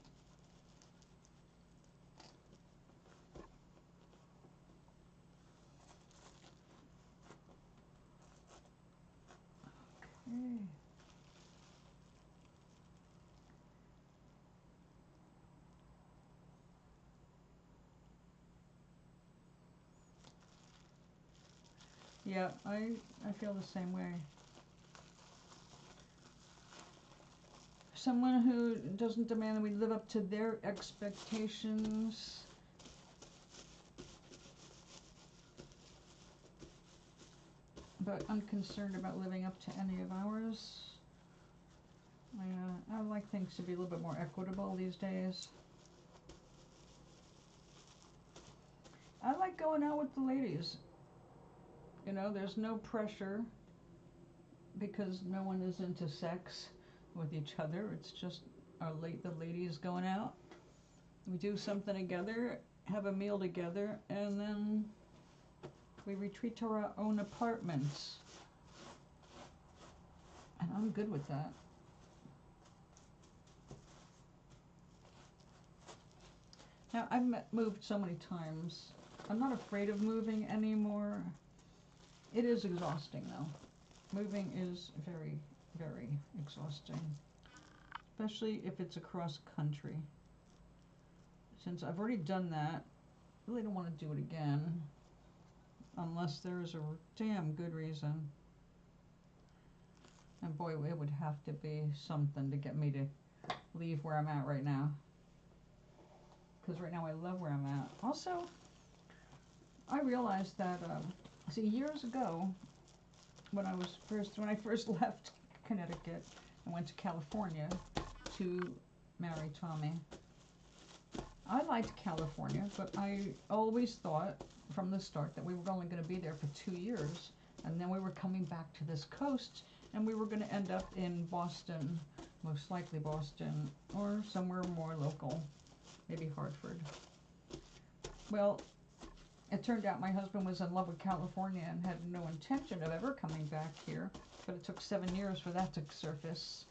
Okay. Yeah, I feel the same way. Someone who doesn't demand that we live up to their expectations. But unconcerned about living up to any of ours. I like things to be a little bit more equitable these days. I like going out with the ladies. You know, there's no pressure because no one is into sex with each other. It's just the ladies going out. We do something together, have a meal together, and then we retreat to our own apartments. And I'm good with that. Now, I've moved so many times. I'm not afraid of moving anymore. It is exhausting, though. Moving is very, very exhausting. Especially if it's across country. Since I've already done that, I really don't want to do it again. Unless there's a damn good reason. And boy, it would have to be something to get me to leave where I'm at right now. Because right now I love where I'm at. Also, I realized that, see, years ago, when I first left Connecticut and went to California to marry Tommy, I liked California, but I always thought from the start that we were only going to be there for 2 years, and then we were coming back to this coast, and we were going to end up in Boston, most likely Boston, or somewhere more local, maybe Hartford. Well, it turned out my husband was in love with California and had no intention of ever coming back here, but it took 7 years for that to surface,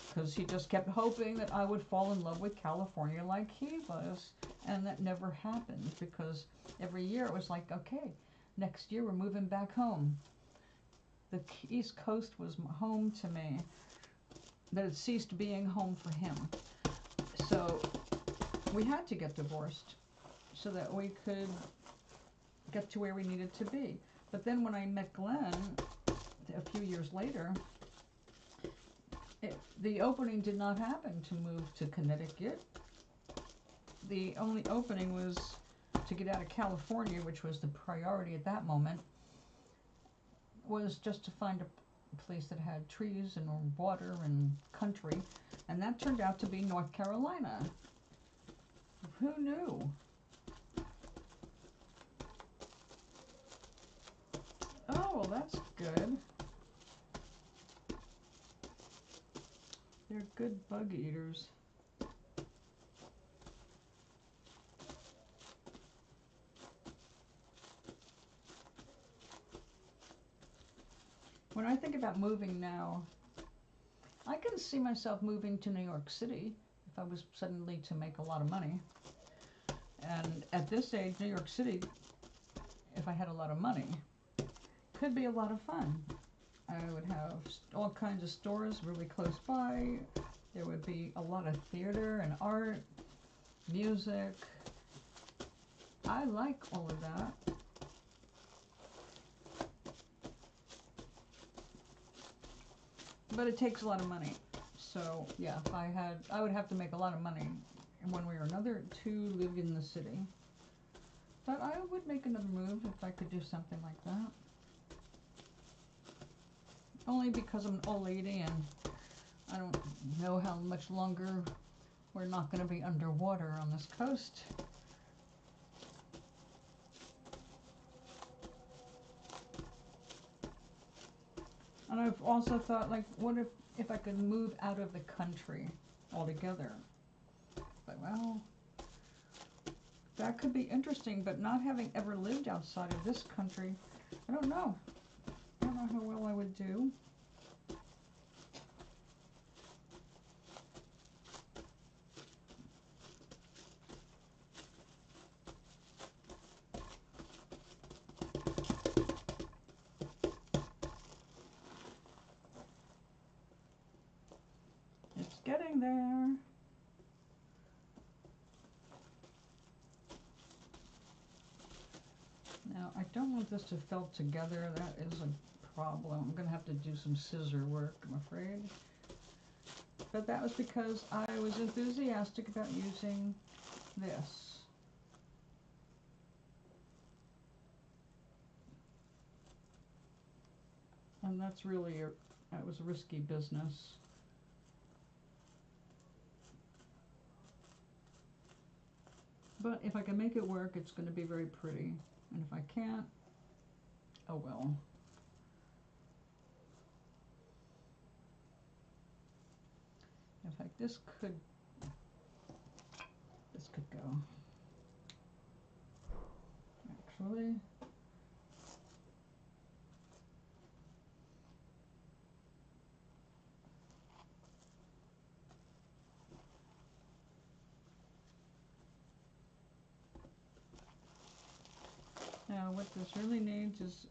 because he just kept hoping that I would fall in love with California like he was, and that never happened, because every year it was like, okay, next year we're moving back home. The East Coast was home to me, that it ceased being home for him. So we had to get divorced so that we could get to where we needed to be. But then when I met Glenn a few years later, the opening did not happen to move to Connecticut. The only opening was to get out of California, which was the priority at that moment, was just to find a place that had trees and water and country, and that turned out to be North Carolina. Who knew? Oh, well, that's good. They're good bug eaters. When I think about moving now, I can see myself moving to New York City if I was suddenly to make a lot of money. And at this age, New York City, if I had a lot of money, could be a lot of fun. I would have all kinds of stores really close by. There would be a lot of theater and art, music. I like all of that. But it takes a lot of money. So yeah, if I would have to make a lot of money in one way or another to live in the city. But I would make another move if I could do something like that. Only because I'm an old lady and I don't know how much longer we're not going to be underwater on this coast. And I've also thought, like, what if I could move out of the country altogether? But, well, that could be interesting, but not having ever lived outside of this country, I don't know. I don't know how well I would do. It's getting there. Now, I don't want this to felt together. That is a problem. I'm going to have to do some scissor work, I'm afraid. But that was because I was enthusiastic about using this. And that's really, that was a risky business. But if I can make it work, it's going to be very pretty. And if I can't, oh well. In fact, this could go. Actually. Now what this really needs is,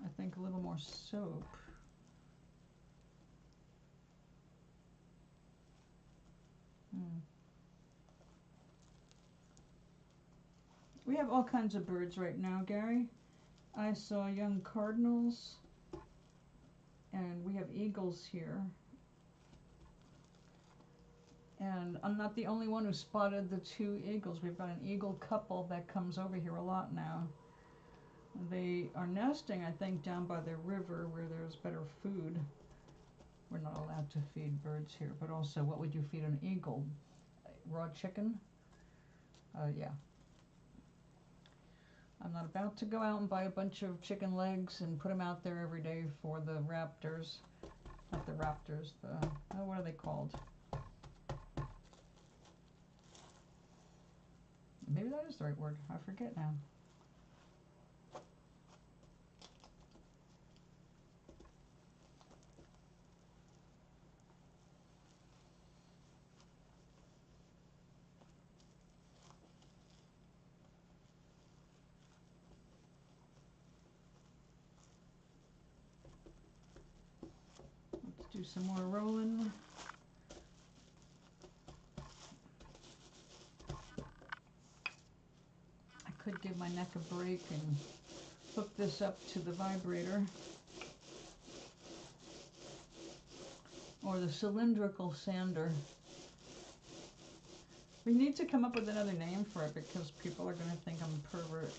I think, a little more soap. We have all kinds of birds right now, Gary. I saw young cardinals, and we have eagles here. And I'm not the only one who spotted the 2 eagles. We've got an eagle couple that comes over here a lot now. They are nesting, I think, down by the river where there's better food. We're not allowed to feed birds here, but also, what would you feed an eagle? Raw chicken? Yeah. I'm not about to go out and buy a bunch of chicken legs and put them out there every day for the raptors. Not the raptors, what are they called? Maybe that is the right word. I forget now. Let's do some more rolling. I could give my neck a break and hook this up to the vibrator. Or the cylindrical sander. We need to come up with another name for it because people are going to think I'm a pervert.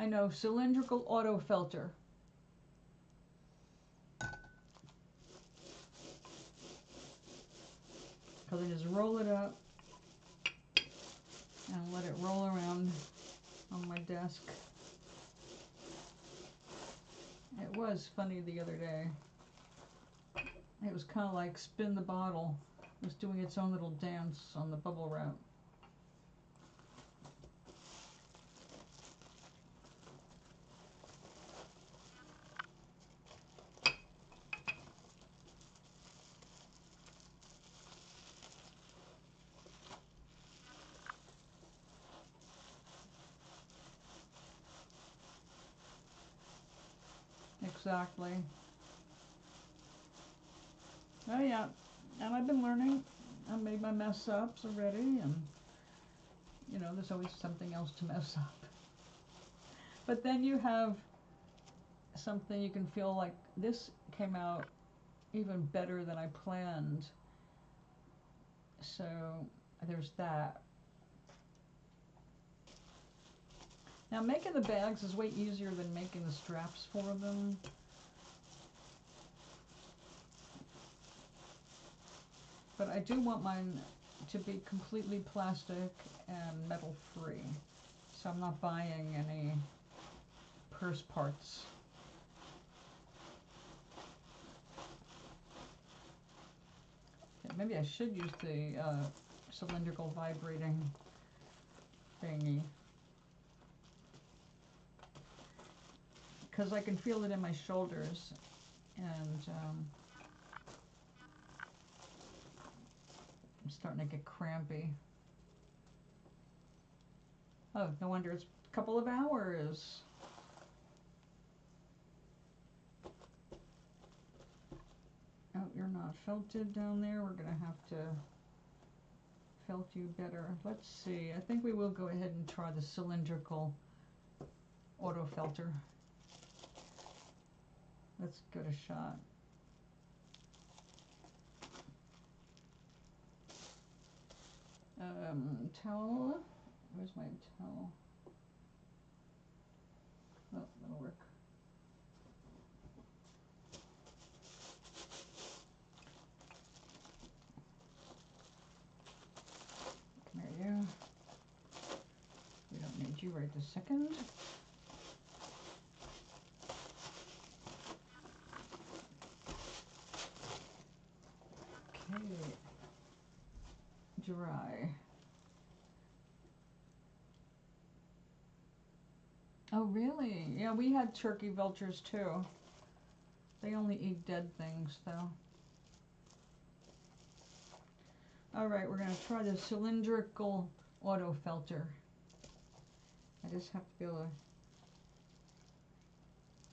I know, cylindrical auto filter. Because I just roll it up and let it roll around on my desk. It was funny the other day. It was kind of like spin the bottle. It was doing its own little dance on the bubble wrap. Exactly. Oh yeah, and I've been learning. I made my mess ups already, and you know, there's always something else to mess up. But then you have something you can feel like, this came out even better than I planned. So there's that. Now making the bags is way easier than making the straps for them. But I do want mine to be completely plastic and metal free. So I'm not buying any curse parts. Okay, maybe I should use the cylindrical vibrating thingy, because I can feel it in my shoulders, and I'm starting to get crampy. Oh, no wonder it's a couple of hours. Oh, you're not felted down there. We're gonna have to felt you better. Let's see. I think we will go ahead and try the cylindrical auto felter. Let's give it a shot. Towel. Where's my towel? Oh, that'll work. Come here, you. We don't need you right this second. Okay. Dry. Oh, really? Yeah, we had turkey vultures too. They only eat dead things, though. All right, we're going to try the cylindrical auto felter. I just have to be able to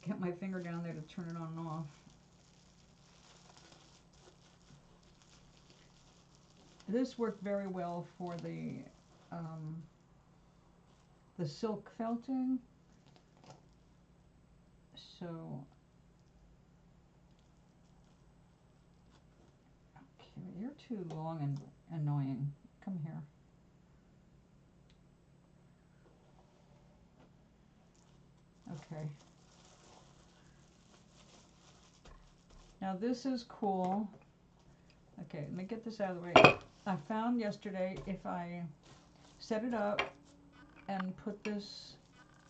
get my finger down there to turn it on and off. This worked very well for the silk felting. So, okay, you're too long and annoying. Come here. Okay. Now this is cool. Okay, let me get this out of the way. I found yesterday if I set it up and put this,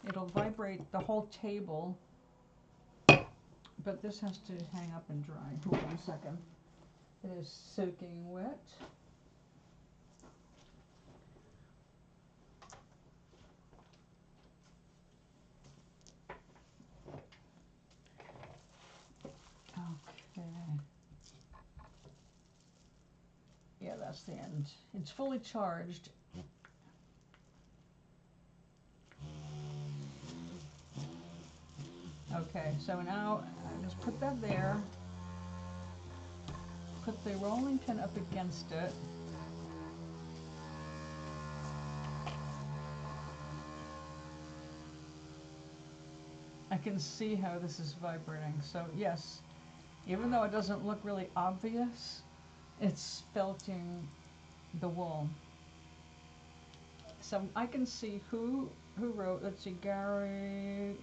it'll vibrate the whole table, but this has to hang up and dry. Hold on a second. It is soaking wet. Okay. Yeah, that's the end. It's fully charged. Okay, so now I just put that there. Put the rolling pin up against it. I can see how this is vibrating. So yes, even though it doesn't look really obvious, it's felting the wool. So I can see who wrote. Let's see, Gary.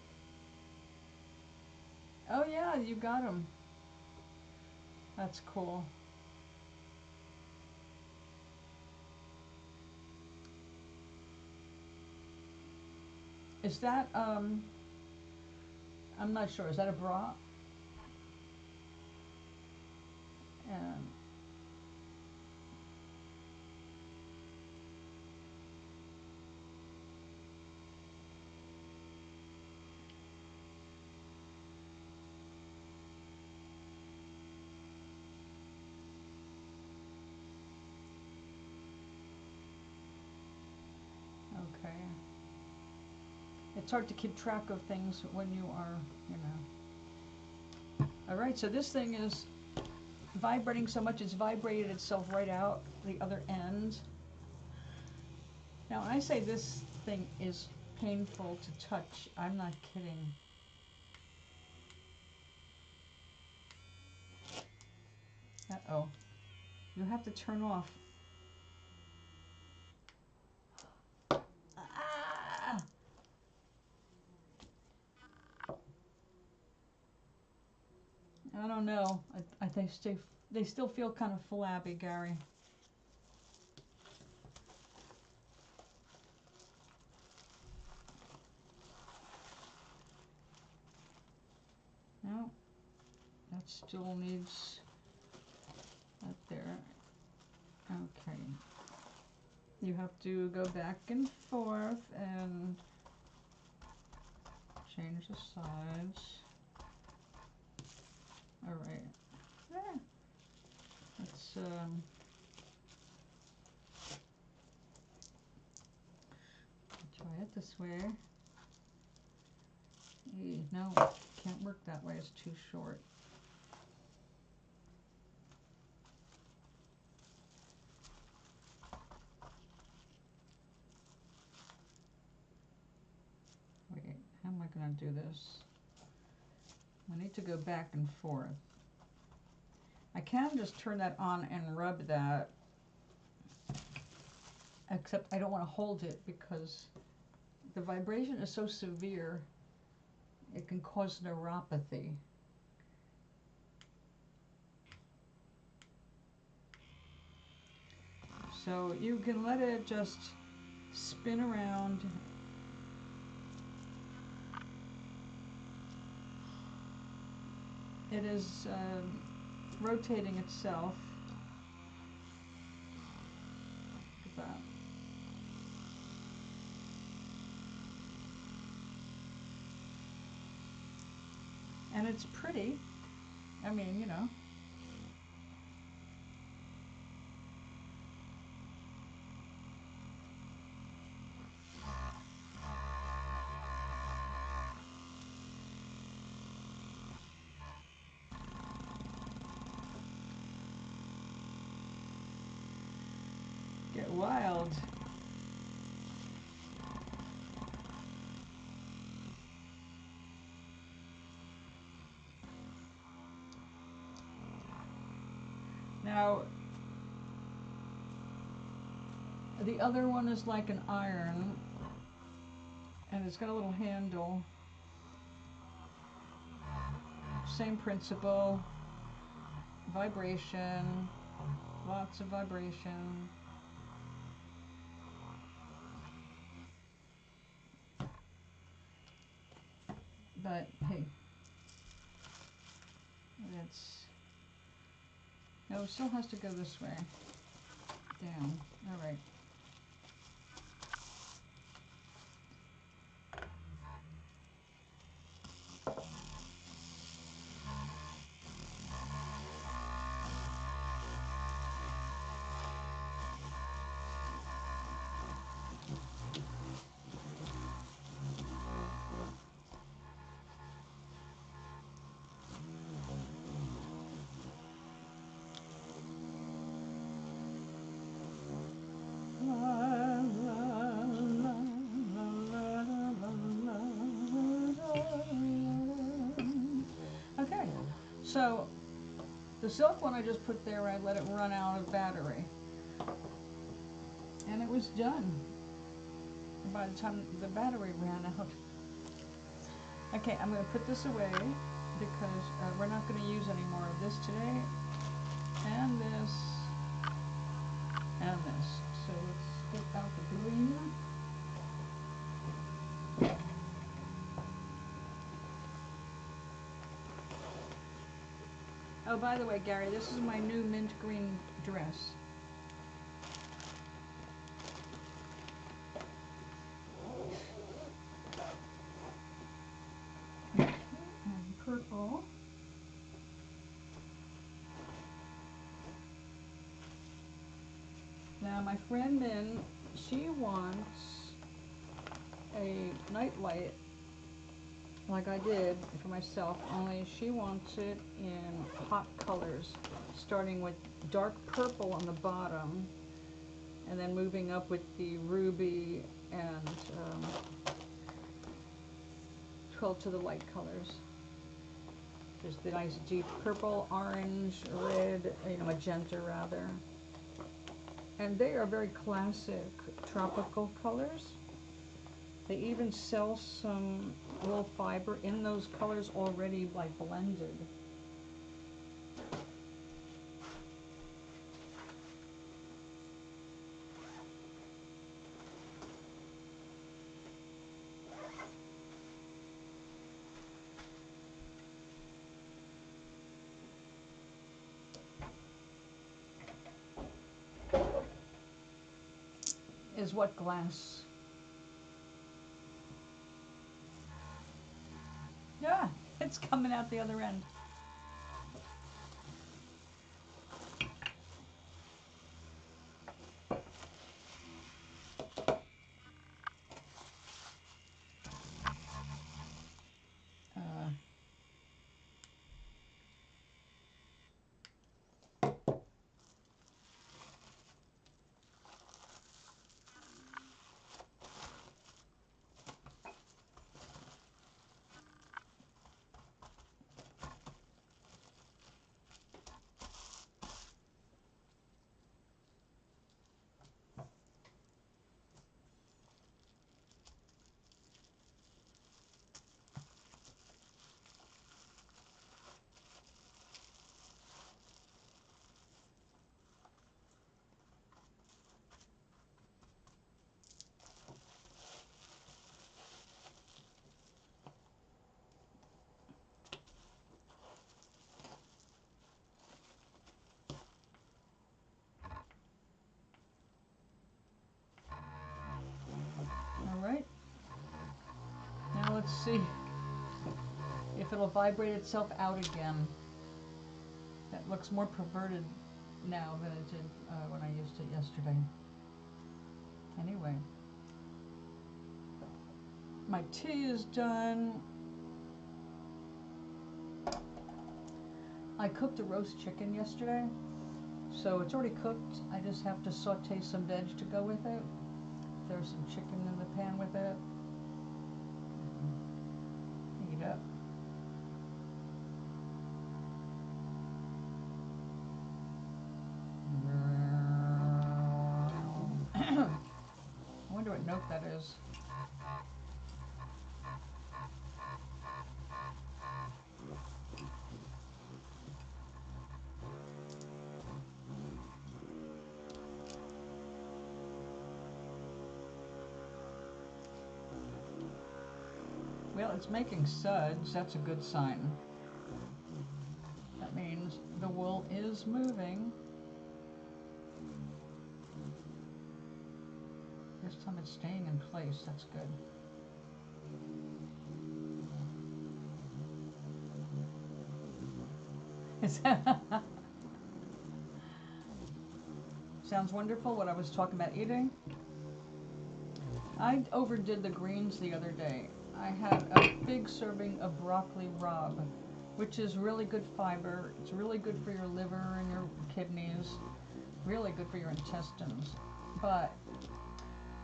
Oh yeah, you got him. That's cool. Is that I'm not sure. Is that a bra? And okay. It's hard to keep track of things when you are, you know. All right, so this thing is vibrating so much it's vibrated itself right out the other end. Now, when I say this thing is painful to touch, I'm not kidding. Uh-oh. You have to turn off. Ah! I don't know. They still feel kind of flabby, Gary. No, that still needs that there. Okay. You have to go back and forth and change the sides. All right. Yeah. Let's try it this way. No, can't work that way. It's too short. Wait, how am I going to do this? I need to go back and forth. I can just turn that on and rub that, except I don't want to hold it because the vibration is so severe it can cause neuropathy. So you can let it just spin around. It is rotating itself. Look at that. And it's pretty. I mean, you know. Get wild. Now, the other one is like an iron, and it's got a little handle. Same principle. Vibration. Lots of vibration. But hey, it's, no, it still has to go this way. Down. All right. Okay, so the silk one I just put there, I let it run out of battery. And it was done by the time the battery ran out. Okay, I'm going to put this away because we're not going to use any more of this today. And this. And this. So let's get out the green. Oh, by the way, Gary, this is my new mint green dress. And purple. Now, my friend Min, she wants a nightlight like I did for myself, only she wants it in hot colors, starting with dark purple on the bottom and then moving up with the ruby and 12 to the light colors. There's the nice deep purple, orange, red, magenta rather. And they are very classic tropical colors. They even sell some wool fiber in those colors already, like blended. is what glass? Yeah, it's coming out the other end. All right. Now let's see if it'll vibrate itself out again. That looks more perverted now than it did when I used it yesterday. Anyway, my tea is done. I cooked a roast chicken yesterday, so it's already cooked. I just have to saute some veg to go with it. There's some chicken in the pan with it. Heat up. I wonder what note that is. Well, it's making suds. That's a good sign. That means the wool is moving. This time it's staying in place. That's good. Sounds wonderful what I was talking about eating. I overdid the greens the other day. I had a big serving of broccoli rabe, which is really good fiber. It's really good for your liver and your kidneys, really good for your intestines. But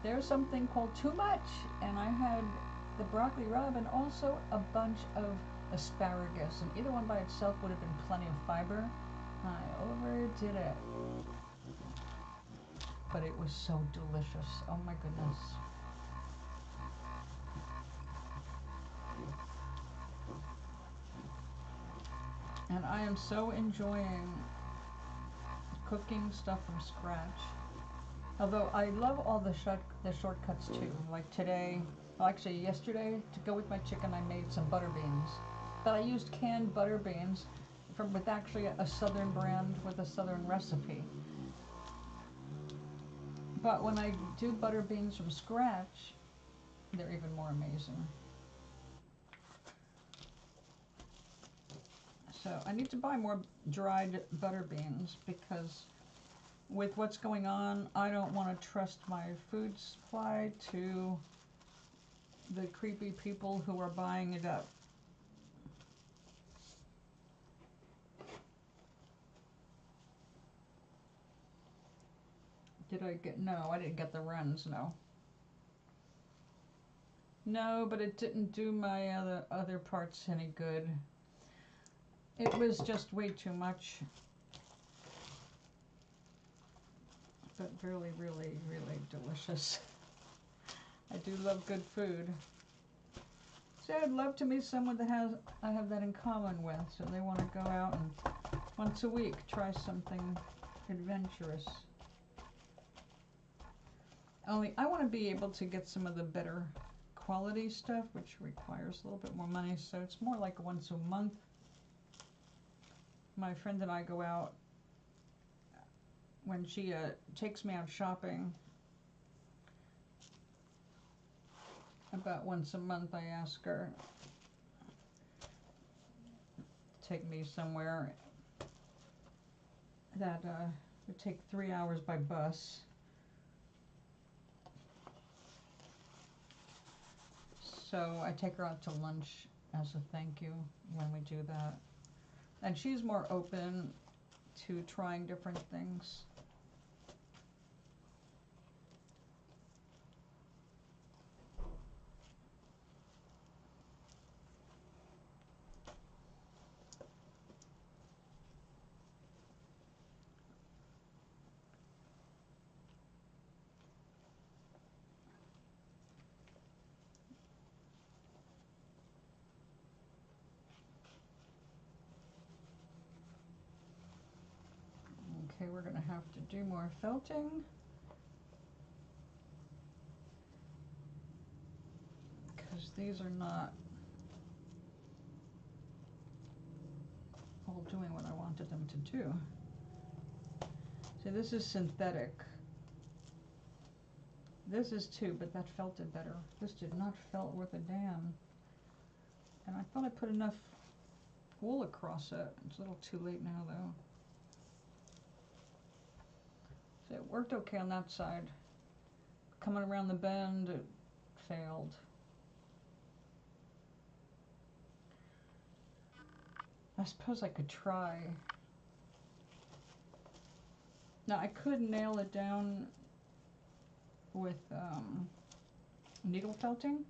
there's something called too much, and I had the broccoli rabe and also a bunch of asparagus, and either one by itself would have been plenty of fiber. I overdid it, but it was so delicious. Oh my goodness. And I am so enjoying cooking stuff from scratch. Although I love all the shortcuts too. Like today, well actually yesterday, to go with my chicken I made some butter beans. But I used canned butter beans with actually a southern brand with a southern recipe. But when I do butter beans from scratch, they're even more amazing. So I need to buy more dried butter beans because with what's going on, I don't want to trust my food supply to the creepy people who are buying it up. Did I get, no, I didn't get the runs, no. No, but it didn't do my other parts any good. It was just way too much. But really, really, really delicious. I do love good food. So I'd love to meet someone that I have that in common with. So they want to go out and once a week try something adventurous. Only I want to be able to get some of the better quality stuff, which requires a little bit more money. So it's more like once a month. My friend and I go out when she takes me out shopping. about once a month I ask her to take me somewhere that would take 3 hours by bus. So I take her out to lunch as a thank you when we do that. And she's more open to trying different things. Okay, we're gonna have to do more felting. Because these are not all doing what I wanted them to do. See, this is synthetic. This is too, but that felted better. This did not felt worth a damn. And I thought I put enough wool across it. It's a little too late now though. So it worked okay on that side. Coming around the bend, it failed. I suppose I could try. Now I could nail it down with needle felting.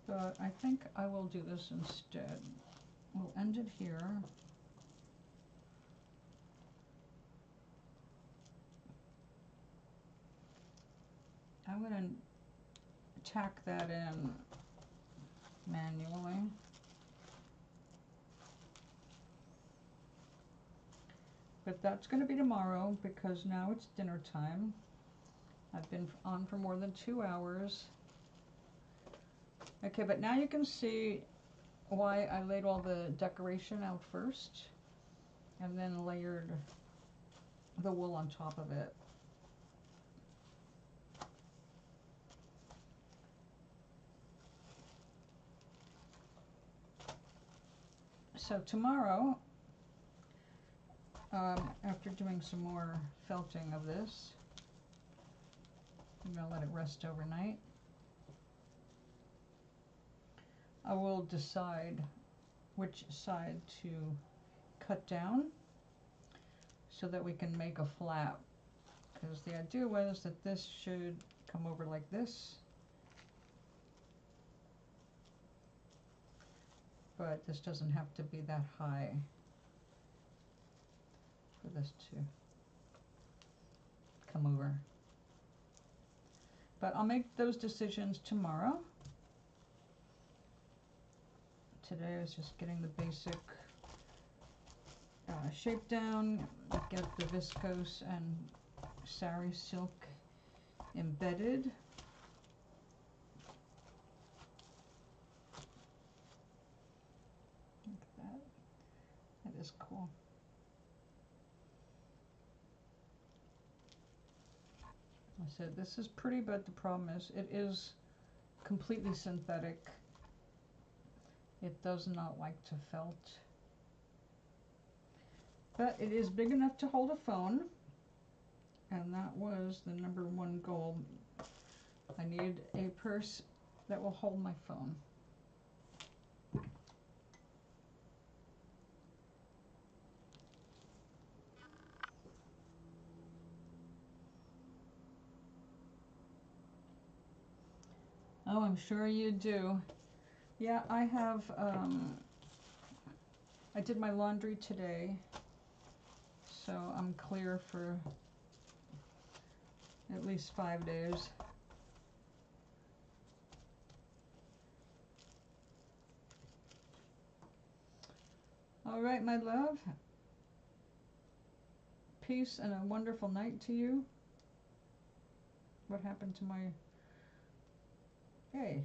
But I think I will do this instead. We'll end it here. I'm going to tack that in manually. But that's going to be tomorrow because now it's dinner time. I've been on for more than 2 hours. Okay, but now you can see why I laid all the decoration out first and then layered the wool on top of it. So tomorrow, after doing some more felting of this, I'm going to let it rest overnight. I will decide which side to cut down so that we can make a flap. Because the idea was that this should come over like this. But this doesn't have to be that high for this to come over. But I'll make those decisions tomorrow. Today is just getting the basic shape down, get the viscose and sari silk embedded. Look at that. That is cool. I said this is pretty, but the problem is it is completely synthetic. It does not like to felt. But it is big enough to hold a phone. And that was the #1 goal. I need a purse that will hold my phone. Oh, I'm sure you do. Yeah, I have, I did my laundry today, so I'm clear for at least 5 days. All right, my love. Peace and a wonderful night to you. What happened to my... Hey.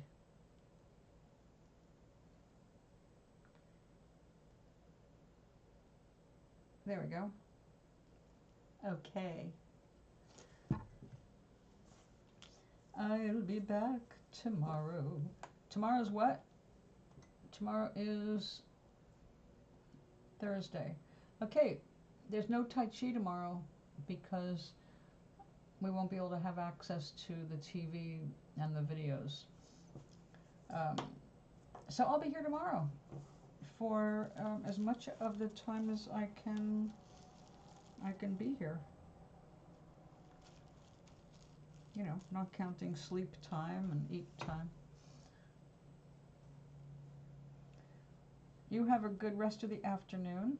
There we go. Okay. I'll be back tomorrow. Tomorrow's what? Tomorrow is Thursday. Okay, there's no Tai Chi tomorrow because we won't be able to have access to the TV and the videos. So I'll be here tomorrow for as much of the time as I can be here. You know, not counting sleep time and eat time. You have a good rest of the afternoon.